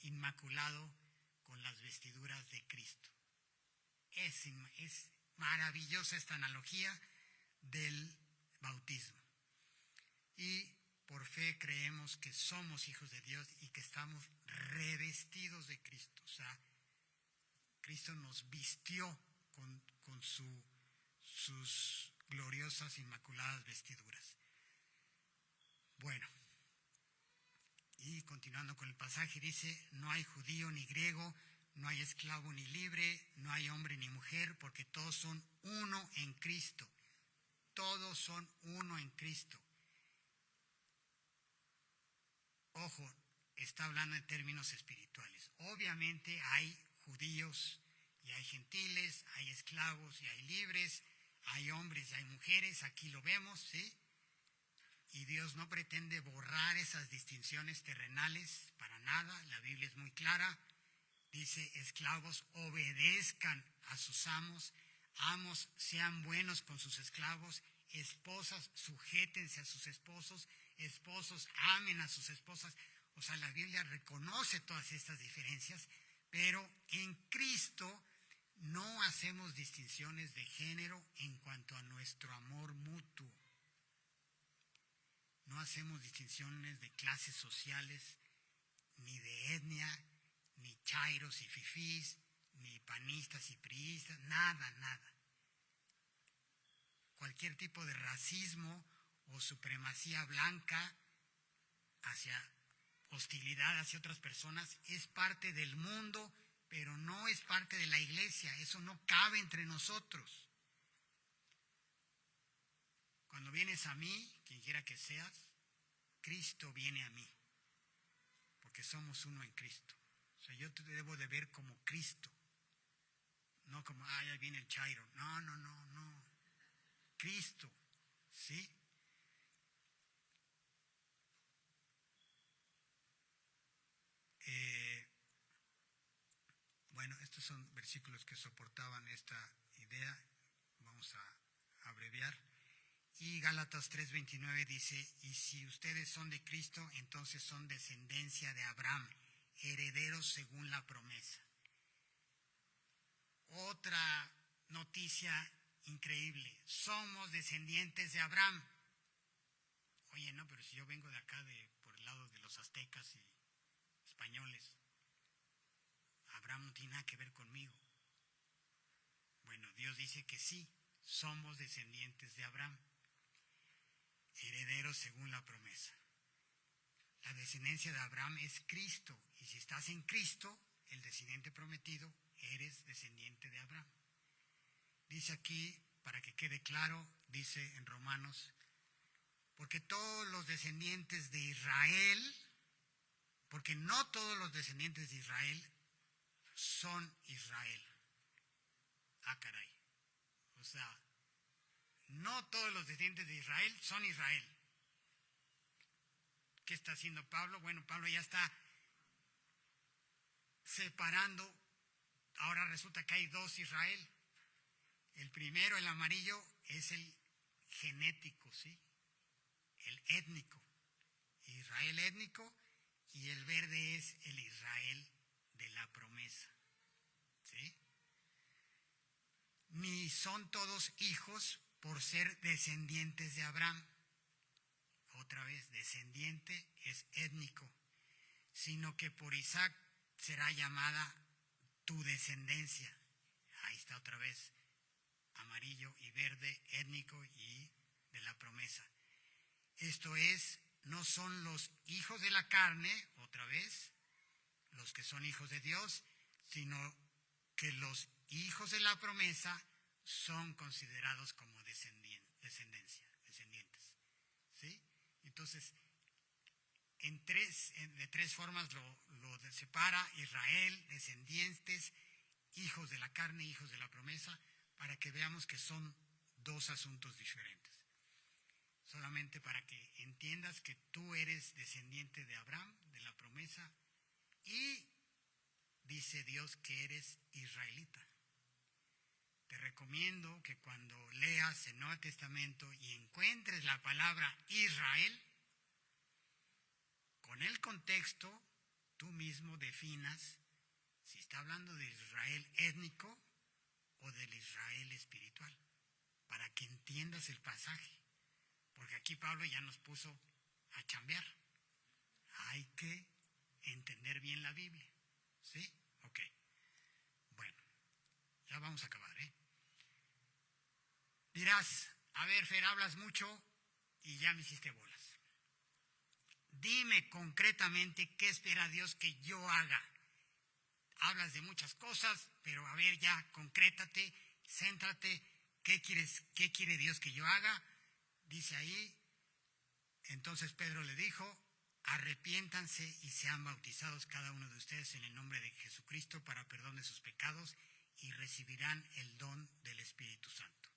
A: inmaculado, con las vestiduras de Cristo. Es maravillosa esta analogía del bautismo. Y por fe creemos que somos hijos de Dios y que estamos revestidos de Cristo. O sea, Cristo nos vistió con sus gloriosas, inmaculadas vestiduras. Bueno, y continuando con el pasaje dice, no hay judío ni griego, no hay esclavo ni libre, no hay hombre ni mujer, porque todos son uno en Cristo. Todos son uno en Cristo. Ojo, está hablando en términos espirituales. Obviamente hay judíos y hay gentiles, hay esclavos y hay libres, hay hombres y hay mujeres, aquí lo vemos, ¿sí? Y Dios no pretende borrar esas distinciones terrenales para nada, la Biblia es muy clara. Dice, esclavos obedezcan a sus amos, amos sean buenos con sus esclavos, esposas sujétense a sus esposos, esposos amen a sus esposas. O sea, la Biblia reconoce todas estas diferencias, pero en Cristo no hacemos distinciones de género en cuanto a nuestro amor mutuo. No hacemos distinciones de clases sociales, ni de etnia, ni chairos y fifís, ni panistas y priistas, nada, nada. Cualquier tipo de racismo o supremacía blanca hacia hostilidad hacia otras personas es parte del mundo, pero no es parte de la iglesia. Eso no cabe entre nosotros. Cuando vienes a mí, quien quiera que seas, Cristo viene a mí, porque somos uno en Cristo. O sea, yo te debo de ver como Cristo, no como, ahí viene el chairo. No, no, no, no. Cristo, ¿sí? Bueno, estos son versículos que soportaban esta idea. Vamos a abreviar. Y Gálatas 3:29 dice, y si ustedes son de Cristo, entonces son descendencia de Abraham, herederos según la promesa. Otra noticia increíble, somos descendientes de Abraham. Oye, no, pero si yo vengo de acá, por el lado de los aztecas y españoles, Abraham no tiene nada que ver conmigo. Bueno, Dios dice que sí, somos descendientes de Abraham, herederos según la promesa. La descendencia de Abraham es Cristo, y si estás en Cristo, el descendiente prometido, eres descendiente de Abraham. Dice aquí, para que quede claro, dice en Romanos, porque todos los descendientes de Israel, porque no todos los descendientes de Israel son Israel. Ah, caray. O sea, no todos los descendientes de Israel son Israel. ¿Qué está haciendo Pablo? Bueno, Pablo ya está separando. Ahora resulta que hay dos Israel. El primero, el amarillo, es el genético, ¿sí? El étnico. Israel étnico, y el verde es el Israel de la promesa, ¿sí? Ni son todos hijos por ser descendientes de Abraham. Otra vez, descendiente es étnico, sino que por Isaac será llamada tu descendencia. Ahí está otra vez, amarillo y verde, étnico y de la promesa. Esto es, no son los hijos de la carne, otra vez, los que son hijos de Dios, sino que los hijos de la promesa son considerados como descendientes, ¿sí? Entonces, de tres formas lo separa: Israel, descendientes, hijos de la carne, hijos de la promesa, para que veamos que son dos asuntos diferentes. Solamente para que entiendas que tú eres descendiente de Abraham, de la promesa, y dice Dios que eres israelita. Te recomiendo que cuando leas el Nuevo Testamento y encuentres la palabra Israel, con el contexto, tú mismo definas si está hablando de Israel étnico o del Israel espiritual, para que entiendas el pasaje. Porque aquí Pablo ya nos puso a chambear. Hay que entender bien la Biblia, ¿sí? Ok. Bueno, ya vamos a acabar, ¿eh? Dirás, a ver, Fer, hablas mucho y ya me hiciste bolas. Dime concretamente qué espera Dios que yo haga. Hablas de muchas cosas, pero a ver, ya, concrétate, céntrate. ¿Qué quiere Dios que yo haga? Dice ahí, entonces Pedro le dijo, arrepiéntanse y sean bautizados cada uno de ustedes en el nombre de Jesucristo para perdón de sus pecados y recibirán el don del Espíritu Santo.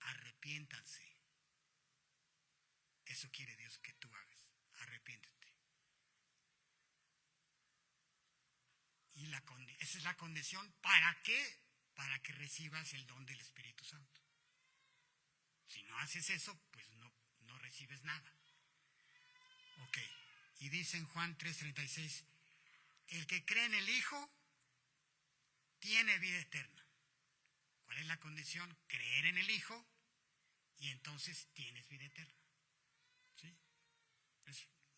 A: Arrepiéntanse. Eso quiere Dios que tú hagas. Arrepiéntete. Y esa es la condición. ¿Para qué? Para que recibas el don del Espíritu Santo. Si no haces eso, pues no recibes nada. Ok. Y dice en Juan 3:36, el que cree en el Hijo tiene vida eterna. ¿Cuál es la condición? Creer en el Hijo y entonces tienes vida eterna. ¿Sí?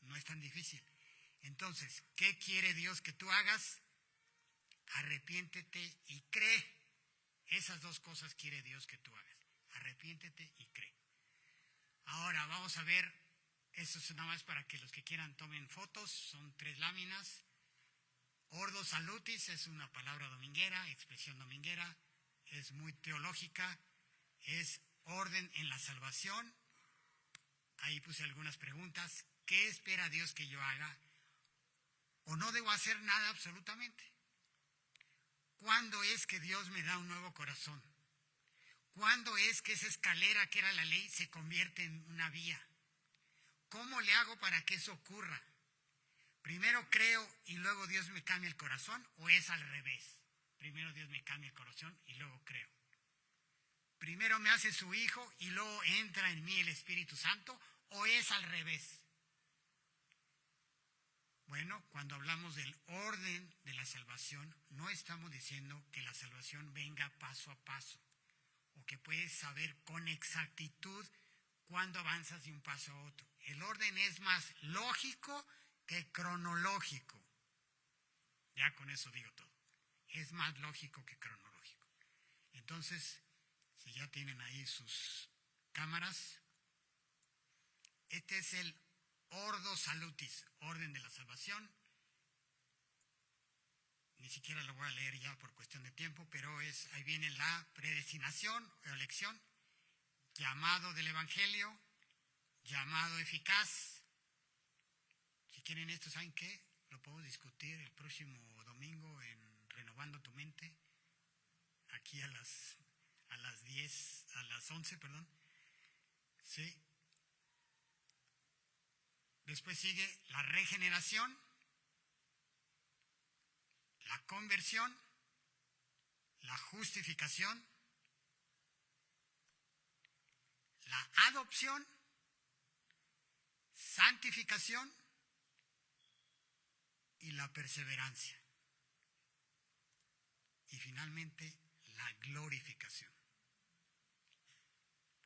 A: No es tan difícil. Entonces, ¿qué quiere Dios que tú hagas? Arrepiéntete y cree. Esas dos cosas quiere Dios que tú hagas. Arrepiéntete y cree. Ahora vamos a ver, esto es nada más para que los que quieran tomen fotos, son 3 láminas. Ordo salutis es una palabra dominguera, expresión dominguera, es muy teológica, es orden en la salvación. Ahí puse algunas preguntas. ¿Qué espera Dios que yo haga? ¿O no debo hacer nada absolutamente? ¿Cuándo es que Dios me da un nuevo corazón? ¿Cuándo es que esa escalera que era la ley se convierte en una vía? ¿Cómo le hago para que eso ocurra? ¿Primero creo y luego Dios me cambia el corazón o es al revés? Primero Dios me cambia el corazón y luego creo. ¿Primero me hace su hijo y luego entra en mí el Espíritu Santo o es al revés? Bueno, cuando hablamos del orden de la salvación, no estamos diciendo que la salvación venga paso a paso o que puedes saber con exactitud cuándo avanzas de un paso a otro. El orden es más lógico que cronológico. Ya con eso digo todo. Es más lógico que cronológico. Entonces, si ya tienen ahí sus cámaras, este es el Ordo Salutis, orden de la salvación. Ni siquiera lo voy a leer ya por cuestión de tiempo, pero ahí viene la predestinación o elección, llamado del Evangelio, llamado eficaz. Si quieren esto, ¿saben qué? Lo podemos discutir el próximo domingo en Renovando tu Mente, aquí a las 11, perdón. Sí. Después sigue la regeneración, la conversión, la justificación, la adopción, santificación y la perseverancia. Y finalmente, la glorificación.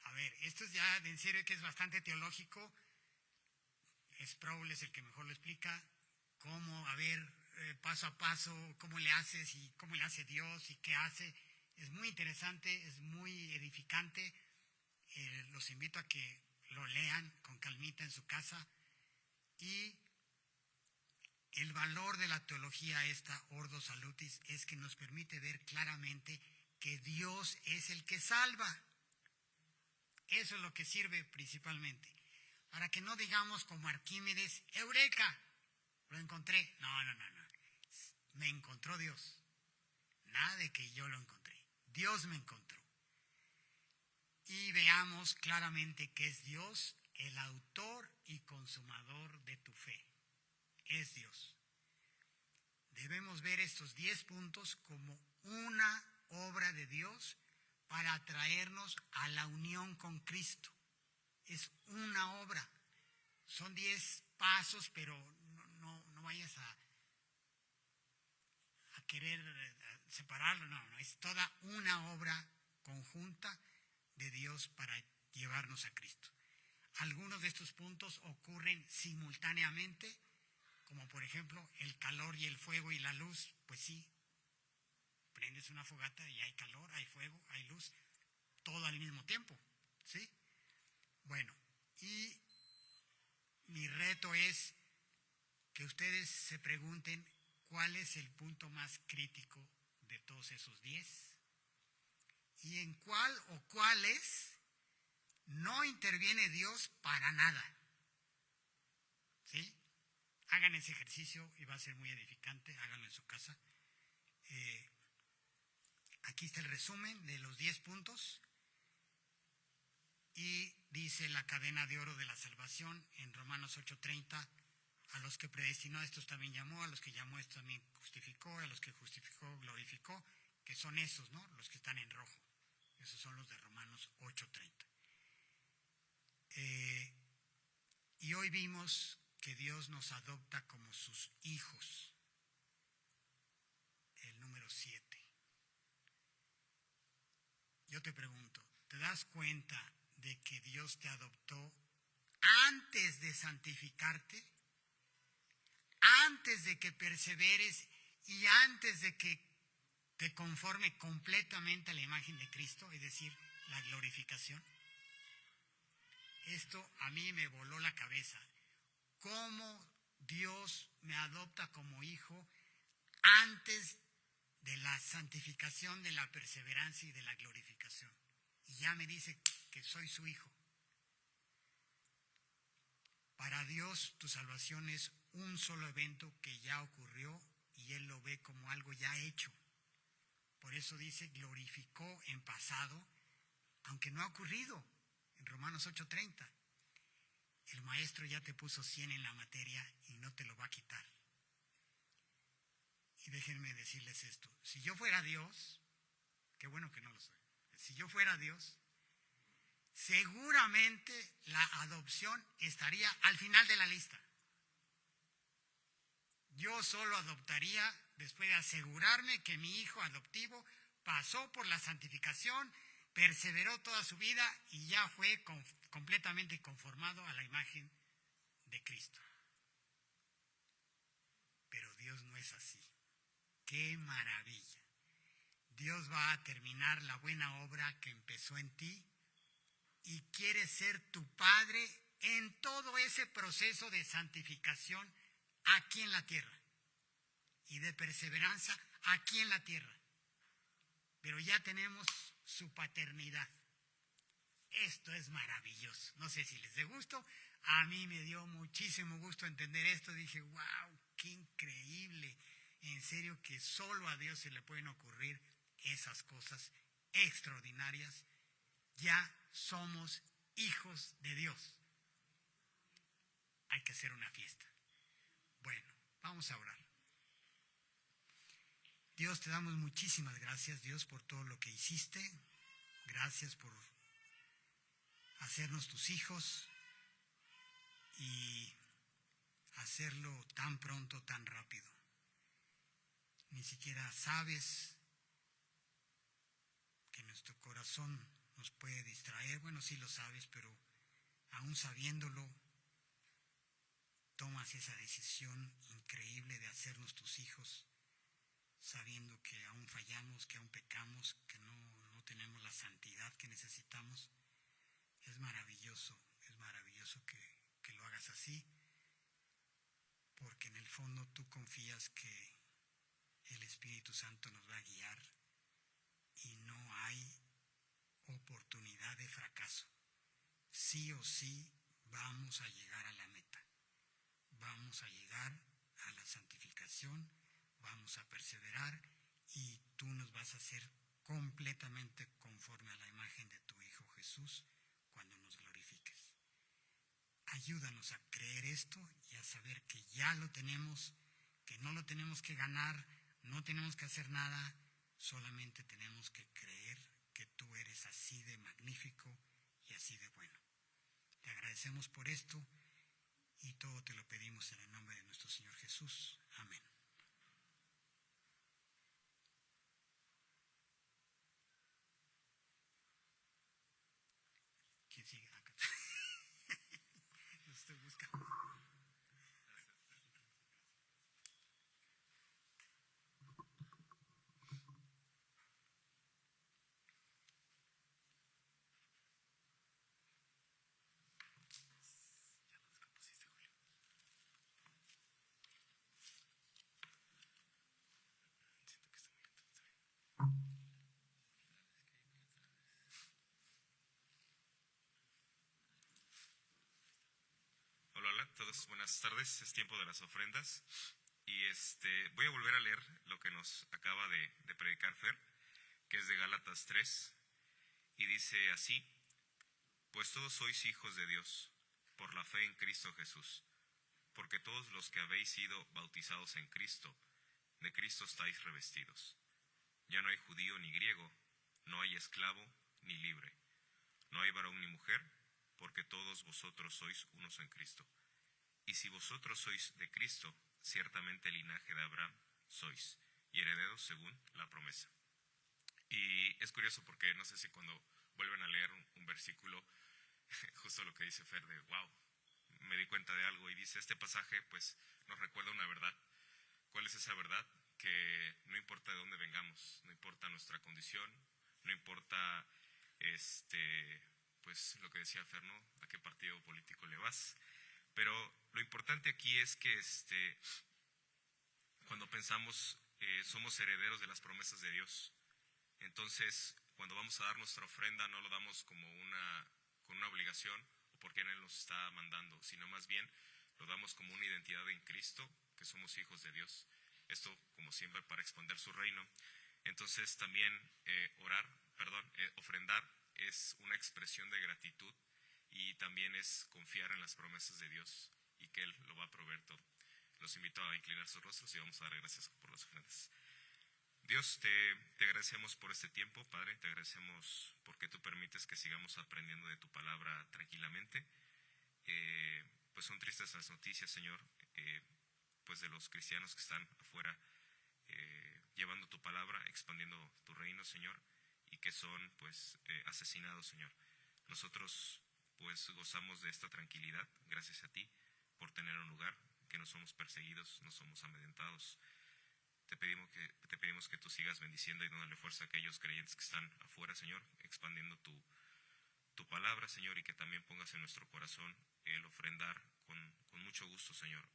A: A ver, esto es ya en serio que es bastante teológico. Sproul es el que mejor lo explica. Cómo, a ver, paso a paso, cómo le haces y cómo le hace Dios y qué hace. Es muy interesante, es muy edificante. Los invito a que lo lean con calmita en su casa. Y el valor de la teología esta, Ordo Salutis, es que nos permite ver claramente que Dios es el que salva. Eso es lo que sirve principalmente. Para que no digamos como Arquímedes, ¡eureka! Lo encontré. No. Me encontró Dios. Nada de que yo lo encontré. Dios me encontró. Y veamos claramente que es Dios el autor y consumador de tu fe. Es Dios. Debemos ver estos 10 puntos como una obra de Dios para atraernos a la unión con Cristo. Es una obra. Son 10 pasos, pero no vayas a querer separarlo. No, es toda una obra conjunta de Dios para llevarnos a Cristo. Algunos de estos puntos ocurren simultáneamente, como por ejemplo el calor y el fuego y la luz. Pues sí, prendes una fogata y hay calor, hay fuego, hay luz, todo al mismo tiempo, ¿sí? Bueno, y mi reto es que ustedes se pregunten cuál es el punto más crítico de todos esos 10 y en cuál o cuáles no interviene Dios para nada. ¿Sí? Hagan ese ejercicio y va a ser muy edificante, háganlo en su casa. Aquí está el resumen de los 10 puntos. Y dice la cadena de oro de la salvación en Romanos 8:30, a los que predestinó a estos también llamó, a los que llamó a estos también justificó, a los que justificó glorificó, que son esos, ¿no? Los que están en rojo. Esos son los de Romanos 8:30. Y hoy vimos que Dios nos adopta como sus hijos. El número 7. Yo te pregunto, ¿te das cuenta de que Dios te adoptó antes de santificarte, antes de que perseveres y antes de que te conforme completamente a la imagen de Cristo, es decir, la glorificación. Esto a mí me voló la cabeza. ¿Cómo Dios me adopta como hijo antes de la santificación, de la perseverancia y de la glorificación? Y ya me dice que soy su hijo. Para Dios, tu salvación es un solo evento que ya ocurrió y Él lo ve como algo ya hecho. Por eso dice, glorificó en pasado, aunque no ha ocurrido. En Romanos 8:30. El maestro ya te puso 100 en la materia y no te lo va a quitar. Y déjenme decirles esto. Si yo fuera Dios, qué bueno que no lo soy. Si yo fuera Dios, seguramente la adopción estaría al final de la lista. Yo solo adoptaría después de asegurarme que mi hijo adoptivo pasó por la santificación, perseveró toda su vida y ya fue completamente conformado a la imagen de Cristo. Pero Dios no es así. ¡Qué maravilla! Dios va a terminar la buena obra que empezó en ti y quiere ser tu Padre en todo ese proceso de santificación aquí en la tierra y de perseverancia aquí en la tierra. Pero ya tenemos su paternidad. Esto es maravilloso. No sé si les dé gusto. A mí me dio muchísimo gusto entender esto. Dije, wow, qué increíble. En serio que solo a Dios se le pueden ocurrir esas cosas extraordinarias. Ya somos hijos de Dios. Hay que hacer una fiesta. Bueno, vamos a orar. Dios, te damos muchísimas gracias, Dios, por todo lo que hiciste. Gracias por hacernos tus hijos y hacerlo tan pronto, tan rápido. Ni siquiera sabes que nuestro corazón nos puede distraer. Bueno, sí lo sabes, pero aún sabiéndolo, tomas esa decisión increíble de hacernos tus hijos, sabiendo que aún fallamos, que aún pecamos, que no tenemos la santidad que necesitamos. Es maravilloso que lo hagas así, porque en el fondo tú confías que el Espíritu Santo nos va a guiar y no hay oportunidad de fracaso. Sí o sí vamos a llegar a la meta, vamos a llegar a la santificación, vamos a perseverar y tú nos vas a hacer completamente conforme a la imagen de tu Hijo Jesús cuando nos glorifiques. Ayúdanos a creer esto y a saber que ya lo tenemos, que no lo tenemos que ganar, no tenemos que hacer nada, solamente tenemos que creer que tú eres así de magnífico y así de bueno. Te agradecemos por esto y todo te lo pedimos en el nombre de nuestro Señor Jesús. Amén. ¿Quién sigue? Acá. Lo estoy buscando.
B: Hola a todos, buenas tardes, es tiempo de las ofrendas y voy a volver a leer lo que nos acaba de predicar Fer, que es de Gálatas 3, y dice así: pues todos sois hijos de Dios, por la fe en Cristo Jesús, porque todos los que habéis sido bautizados en Cristo, de Cristo estáis revestidos. Ya no hay judío ni griego, no hay esclavo ni libre, no hay varón ni mujer, porque todos vosotros sois unos en Cristo. Y si vosotros sois de Cristo, ciertamente linaje de Abraham sois, y herederos según la promesa. Y es curioso porque no sé si cuando vuelven a leer un versículo, justo lo que dice Fer de wow, me di cuenta de algo y dice, este pasaje pues nos recuerda una verdad. ¿Cuál es esa verdad? Que no importa de dónde vengamos, no importa nuestra condición, no importa pues lo que decía Fer, ¿no? A qué partido político le vas. Pero lo importante aquí es que cuando pensamos somos herederos de las promesas de Dios. Entonces, cuando vamos a dar nuestra ofrenda, no lo damos como con una obligación o porque Él nos está mandando, sino más bien lo damos como una identidad en Cristo, que somos hijos de Dios. Esto, como siempre, para expandir su reino. Entonces, también ofrendar es una expresión de gratitud y también es confiar en las promesas de Dios y que Él lo va a proveer todo. Los invito a inclinar sus rostros y vamos a dar gracias por las ofrendas. Dios, te agradecemos por este tiempo, Padre, te agradecemos porque tú permites que sigamos aprendiendo de tu palabra tranquilamente. Pues son tristes las noticias, Señor, pues de los cristianos que están afuera llevando tu palabra, expandiendo tu reino, Señor, y que son pues asesinados, Señor. Nosotros pues gozamos de esta tranquilidad, gracias a ti, por tener un lugar, que no somos perseguidos, no somos amedrentados. Te pedimos que tú sigas bendiciendo y dándole fuerza a aquellos creyentes que están afuera, Señor, expandiendo tu palabra, Señor, y que también pongas en nuestro corazón el ofrendar con mucho gusto, Señor,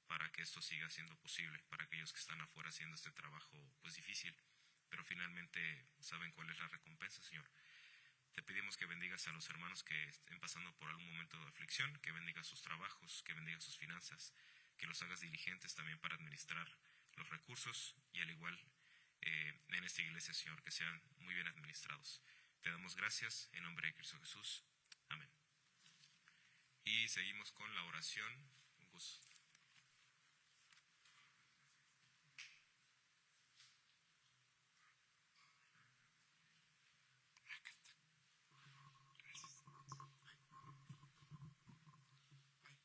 B: para que esto siga siendo posible, para aquellos que están afuera haciendo este trabajo pues difícil, pero finalmente saben cuál es la recompensa, Señor. Te pedimos que bendigas a los hermanos que estén pasando por algún momento de aflicción, que bendigas sus trabajos, que bendigas sus finanzas, que los hagas diligentes también para administrar los recursos y al igual en esta iglesia, Señor, que sean muy bien administrados. Te damos gracias en nombre de Cristo Jesús. Amén. Y seguimos con la oración. Un gusto.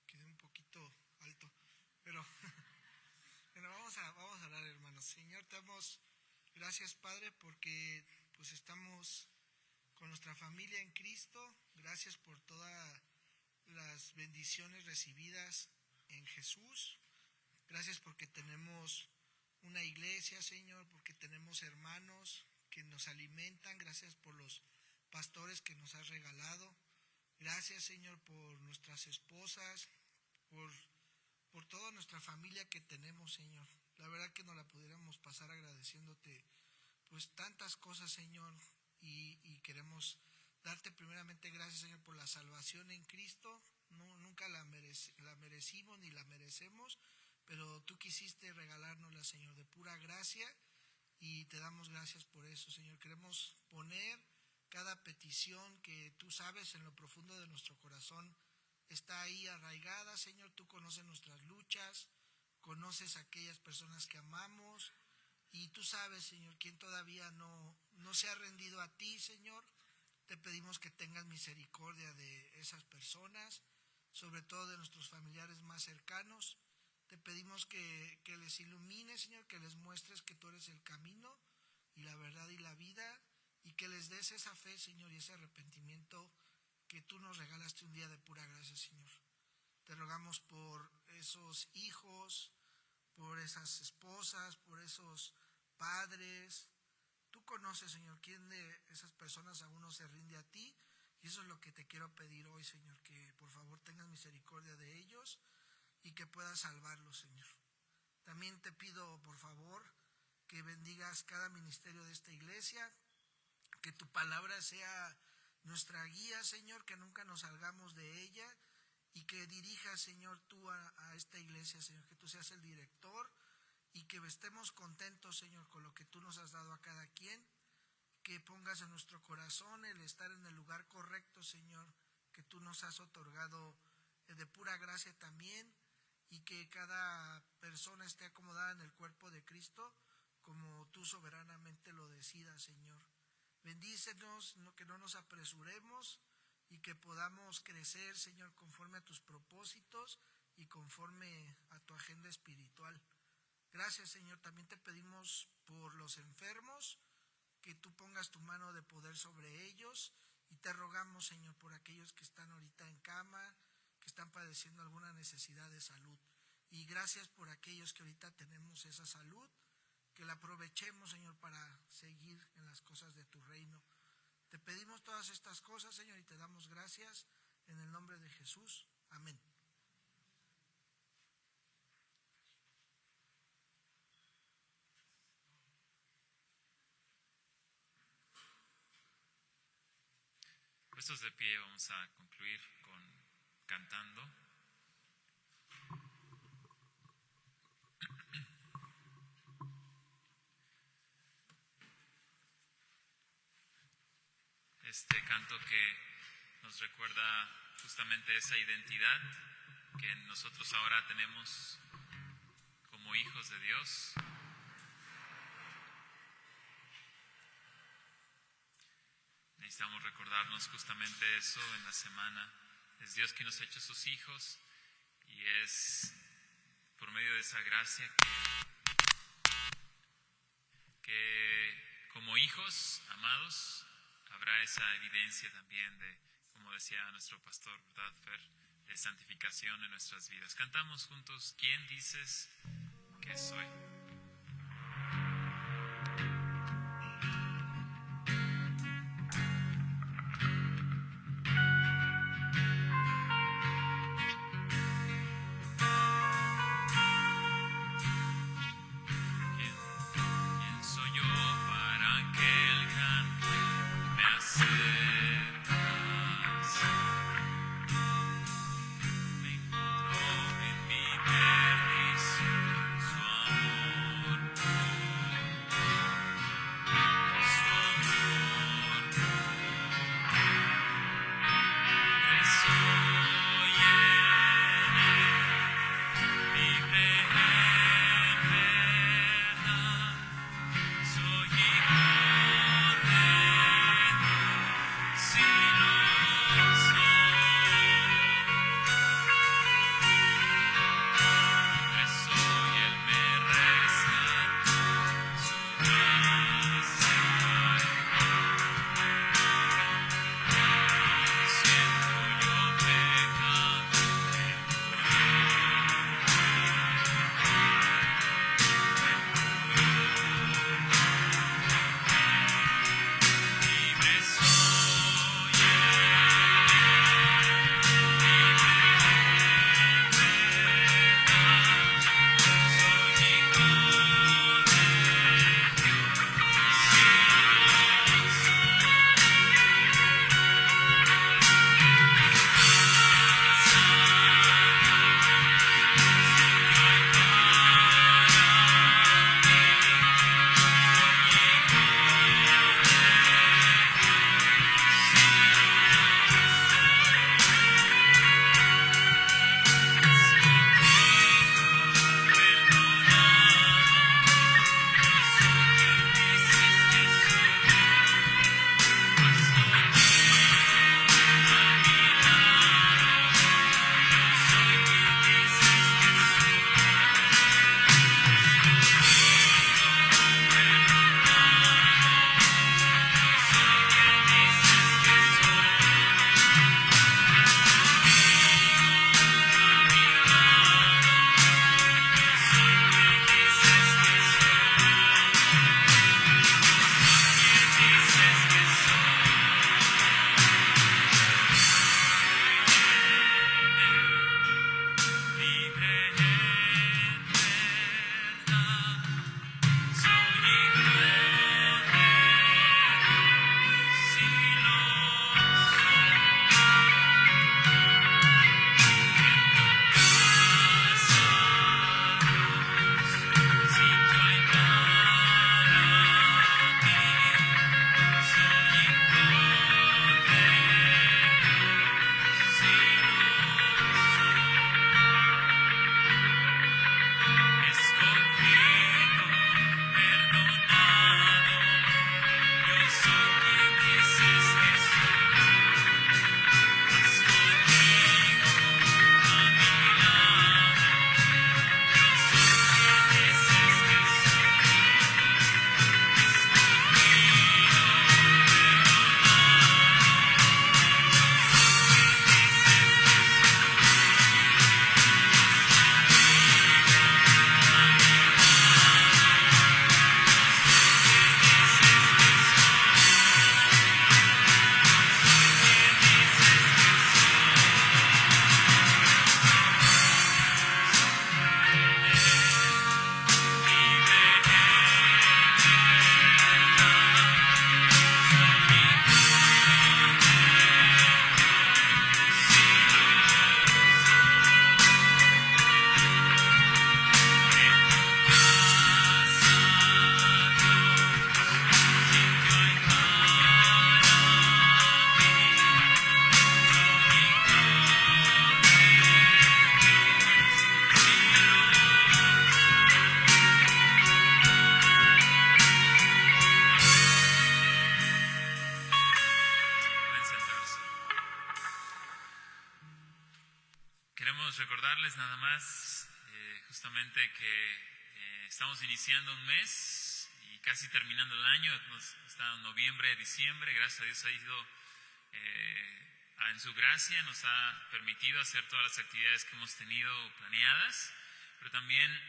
C: Quedé un poquito alto, pero bueno, vamos a orar, hermanos. Señor, te damos gracias, Padre, porque pues estamos con nuestra familia en Cristo. Gracias por todas las bendiciones recibidas en Jesús. Gracias porque tenemos una iglesia, Señor, porque tenemos hermanos que nos alimentan. Gracias por los pastores que nos has regalado. Gracias, Señor, por nuestras esposas, por toda nuestra familia que tenemos, Señor. La verdad que no la pudiéramos pasar agradeciéndote pues tantas cosas, Señor, y queremos darte primeramente gracias, Señor, por la salvación en Cristo. Nunca la merecimos ni la merecemos, pero tú quisiste regalárnosla, Señor, de pura gracia, y te damos gracias por eso, Señor. Queremos poner cada petición que tú sabes en lo profundo de nuestro corazón está ahí arraigada, Señor. Tú conoces nuestras luchas, conoces a aquellas personas que amamos, y tú sabes, Señor, quién todavía no se ha rendido a ti, Señor. Te pedimos que tengas misericordia de esas personas, sobre todo de nuestros familiares más cercanos. Te pedimos que les ilumines, Señor, que les muestres que tú eres el camino y la verdad y la vida, y que les des esa fe, Señor, y ese arrepentimiento que tú nos regalaste un día de pura gracia, Señor. Te rogamos por esos hijos, por esas esposas, por esos padres. Tú conoces, Señor, quién de esas personas aún no se rinde a ti, y eso es lo que te quiero pedir hoy, Señor, que por favor tengas misericordia de ellos y que puedas salvarlos, Señor. También te pido, por favor, que bendigas cada ministerio de esta iglesia, que tu palabra sea nuestra guía, Señor, que nunca nos salgamos de ella, y que dirijas, Señor, tú a esta iglesia, Señor, que tú seas el director, y que estemos contentos, Señor, con lo que tú nos has dado a cada quien, que pongas en nuestro corazón el estar en el lugar correcto, Señor, que tú nos has otorgado de pura gracia también, y que cada persona esté acomodada en el cuerpo de Cristo como tú soberanamente lo decidas, Señor. Bendícenos, que no nos apresuremos y que podamos crecer, Señor, conforme a tus propósitos y conforme a tu agenda espiritual. Gracias, Señor. También te pedimos por los enfermos, que tú pongas tu mano de poder sobre ellos, y te rogamos, Señor, por aquellos que están ahorita en cama, que están padeciendo alguna necesidad de salud. Y gracias por aquellos que ahorita tenemos esa salud, que la aprovechemos, Señor, para seguir en las cosas de tu reino. Te pedimos todas estas cosas, Señor, y te damos gracias en el nombre de Jesús. Amén.
D: Puestos de pie, vamos a concluir cantando. Este canto que nos recuerda justamente esa identidad que nosotros ahora tenemos como hijos de Dios. Necesitamos recordarnos justamente eso en la semana. Es Dios quien nos ha hecho sus hijos y es por medio de esa gracia que como hijos amados habrá esa evidencia también de, como decía nuestro pastor, ¿verdad, Fer?, de santificación en nuestras vidas. Cantamos juntos, ¿quién dices que soy? Su amor recordarles nada más justamente que estamos iniciando un mes y casi terminando el año. Está noviembre, diciembre. Gracias a Dios ha ido en su gracia, nos ha permitido hacer todas las actividades que hemos tenido planeadas, pero también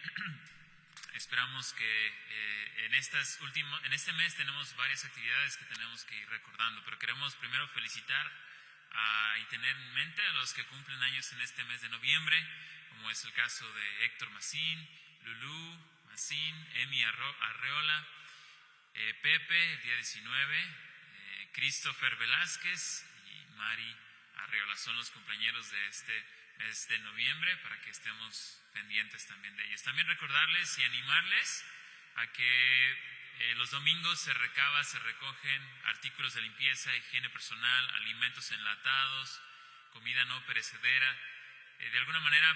D: esperamos que en este mes tenemos varias actividades que tenemos que ir recordando, pero queremos primero felicitar y tener en mente a los que cumplen años en este mes de noviembre, como es el caso de Héctor Macín, Lulú Macín, Emi Arreola, Pepe, el día 19, Christopher Velázquez y Mari Arreola. Son los compañeros de este mes de noviembre, para que estemos pendientes también de ellos. También recordarles y animarles a que los domingos se recogen artículos de limpieza, higiene personal, alimentos enlatados, comida no perecedera. De alguna manera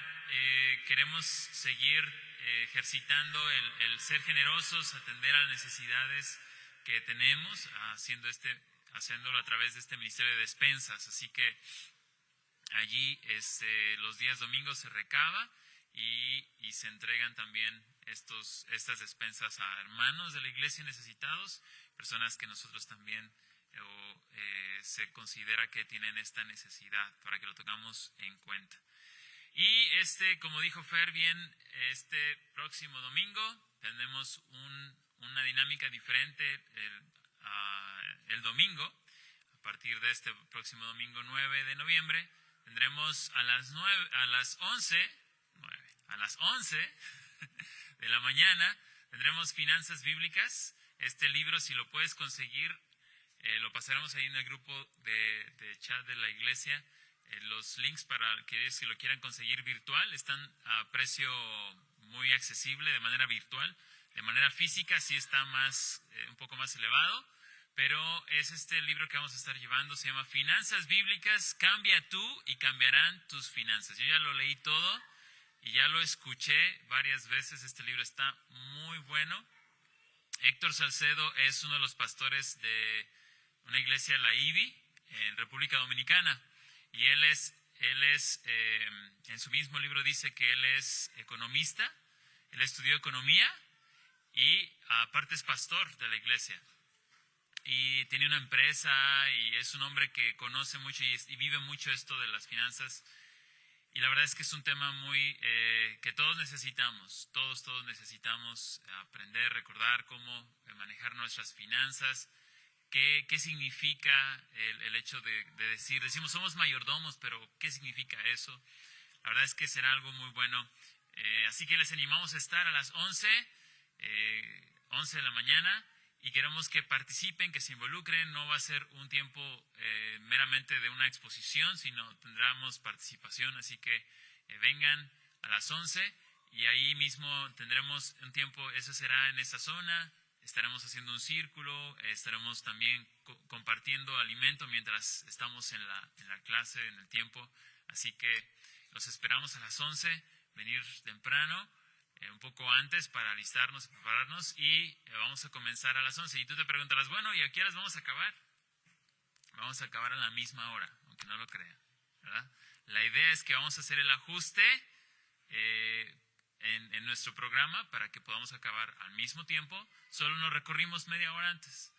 D: queremos seguir ejercitando el ser generosos, atender a las necesidades que tenemos, haciéndolo a través de este ministerio de despensas. Así que allí los días domingos se recaba y se entregan también estas despensas a hermanos de la iglesia necesitados, personas que nosotros también se considera que tienen esta necesidad, para que lo tengamos en cuenta. Y como dijo Fer bien, este próximo domingo tenemos una dinámica diferente el domingo. A partir de este próximo domingo 9 de noviembre tendremos a las 11 de la mañana tendremos Finanzas Bíblicas. Este libro, si lo puedes conseguir, lo pasaremos ahí en el grupo de chat de la iglesia. Los links para aquellos que lo quieran conseguir virtual están a precio muy accesible de manera virtual. De manera física sí está un poco más elevado, pero es este libro que vamos a estar llevando. Se llama Finanzas Bíblicas, cambia tú y cambiarán tus finanzas. Yo ya lo leí todo y ya lo escuché varias veces. Este libro está muy bueno. Héctor Salcedo es uno de los pastores de una iglesia, la IBI, en República Dominicana. Y él es en su mismo libro dice que él es economista, él estudió economía y aparte es pastor de la iglesia. Y tiene una empresa y es un hombre que conoce mucho y vive mucho esto de las finanzas. Y la verdad es que es un tema que todos necesitamos, todos necesitamos aprender, recordar cómo manejar nuestras finanzas. ¿Qué significa el hecho de decimos somos mayordomos, pero qué significa eso? La verdad es que será algo muy bueno. Así que les animamos a estar a las 11 de la mañana y queremos que participen, que se involucren. No va a ser un tiempo meramente de una exposición, sino tendremos participación. Así que vengan a las 11 y ahí mismo tendremos un tiempo, eso será en esa zona. Estaremos haciendo un círculo, estaremos también compartiendo alimento mientras estamos en la clase, en el tiempo. Así que los esperamos a las 11, venir temprano, un poco antes para alistarnos, prepararnos y vamos a comenzar a las 11. Y tú te preguntarás, bueno, ¿y a qué horas vamos a acabar? Vamos a acabar a la misma hora, aunque no lo crean, ¿verdad? La idea es que vamos a hacer el ajuste en nuestro programa para que podamos acabar al mismo tiempo. Solo nos recorrimos media hora antes.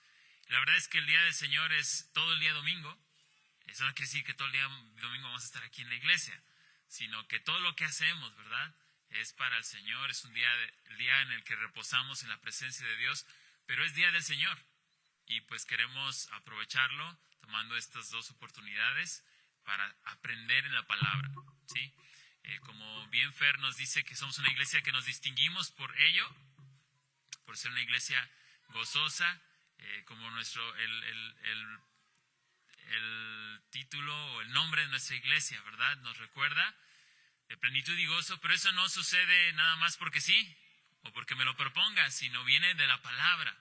D: La verdad es que el día del Señor es todo el día domingo. Eso no quiere decir que todo el día domingo vamos a estar aquí en la iglesia, sino que todo lo que hacemos, ¿verdad?, es para el Señor. Es el día en el que reposamos en la presencia de Dios, pero es día del Señor. Y pues queremos aprovecharlo tomando estas dos oportunidades para aprender en la palabra, ¿sí? Como bien Fer nos dice que somos una iglesia que nos distinguimos por ello, por ser una iglesia gozosa, como el título o el nombre de nuestra iglesia, ¿verdad? Nos recuerda de plenitud y gozo, pero eso no sucede nada más porque sí, o porque me lo proponga, sino viene de la palabra.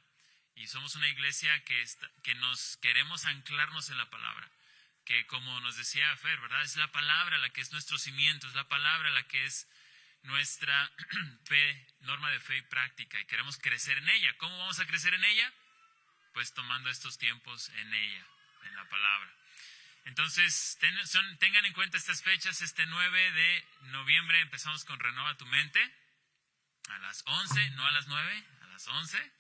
D: Y somos una iglesia que nos queremos anclarnos en la palabra. Que como nos decía Fer, ¿verdad? Es la palabra la que es nuestro cimiento, es la palabra la que es nuestra fe, norma de fe y práctica, y queremos crecer en ella. ¿Cómo vamos a crecer en ella? Pues tomando estos tiempos en ella, en la palabra. Entonces, tengan en cuenta estas fechas. Este 9 de noviembre empezamos con Renueva tu Mente a las 11, no a las 9, a las 11.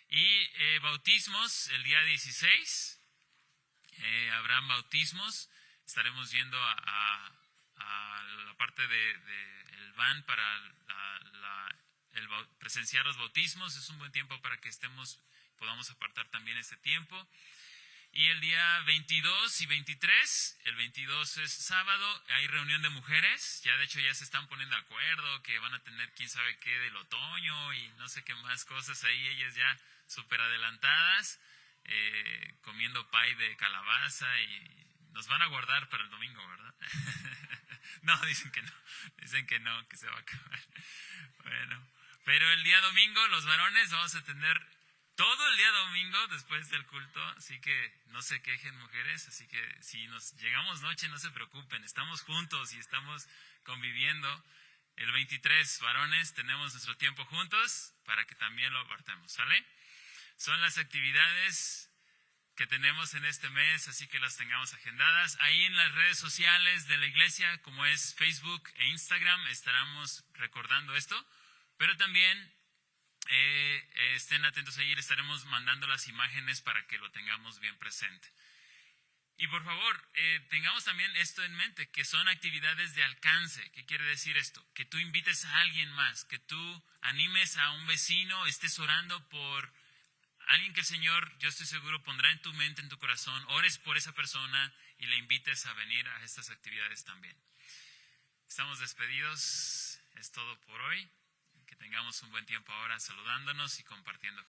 D: Y bautismos el día 16. Habrán bautismos. Estaremos yendo a la parte del van para presenciar los bautismos. Es un buen tiempo para que podamos apartar también este tiempo. Y el día 22 y 23, el 22 es sábado, hay reunión de mujeres. Ya de hecho ya se están poniendo de acuerdo que van a tener quién sabe qué del otoño y no sé qué más cosas ahí. Ellas ya súper adelantadas, comiendo pie de calabaza, y nos van a guardar para el domingo, ¿verdad? No, dicen que no, que se va a acabar. Bueno, pero el día domingo los varones vamos a tener todo el día domingo después del culto, así que no se quejen, mujeres. Así que si nos llegamos noche, no se preocupen, estamos juntos y estamos conviviendo. El 23, varones, tenemos nuestro tiempo juntos para que también lo apartemos, ¿sale? Son las actividades que tenemos en este mes, así que las tengamos agendadas. Ahí en las redes sociales de la iglesia, como es Facebook e Instagram, estaremos recordando esto, pero también estén atentos ahí, le estaremos mandando las imágenes para que lo tengamos bien presente. Y por favor, tengamos también esto en mente, que son actividades de alcance. ¿Qué quiere decir esto? Que tú invites a alguien más, que tú animes a un vecino, estés orando por alguien que el Señor, yo estoy seguro, pondrá en tu mente, en tu corazón, ores por esa persona y le invites a venir a estas actividades también. Estamos despedidos, es todo por hoy. Que tengamos un buen tiempo ahora saludándonos y compartiendo.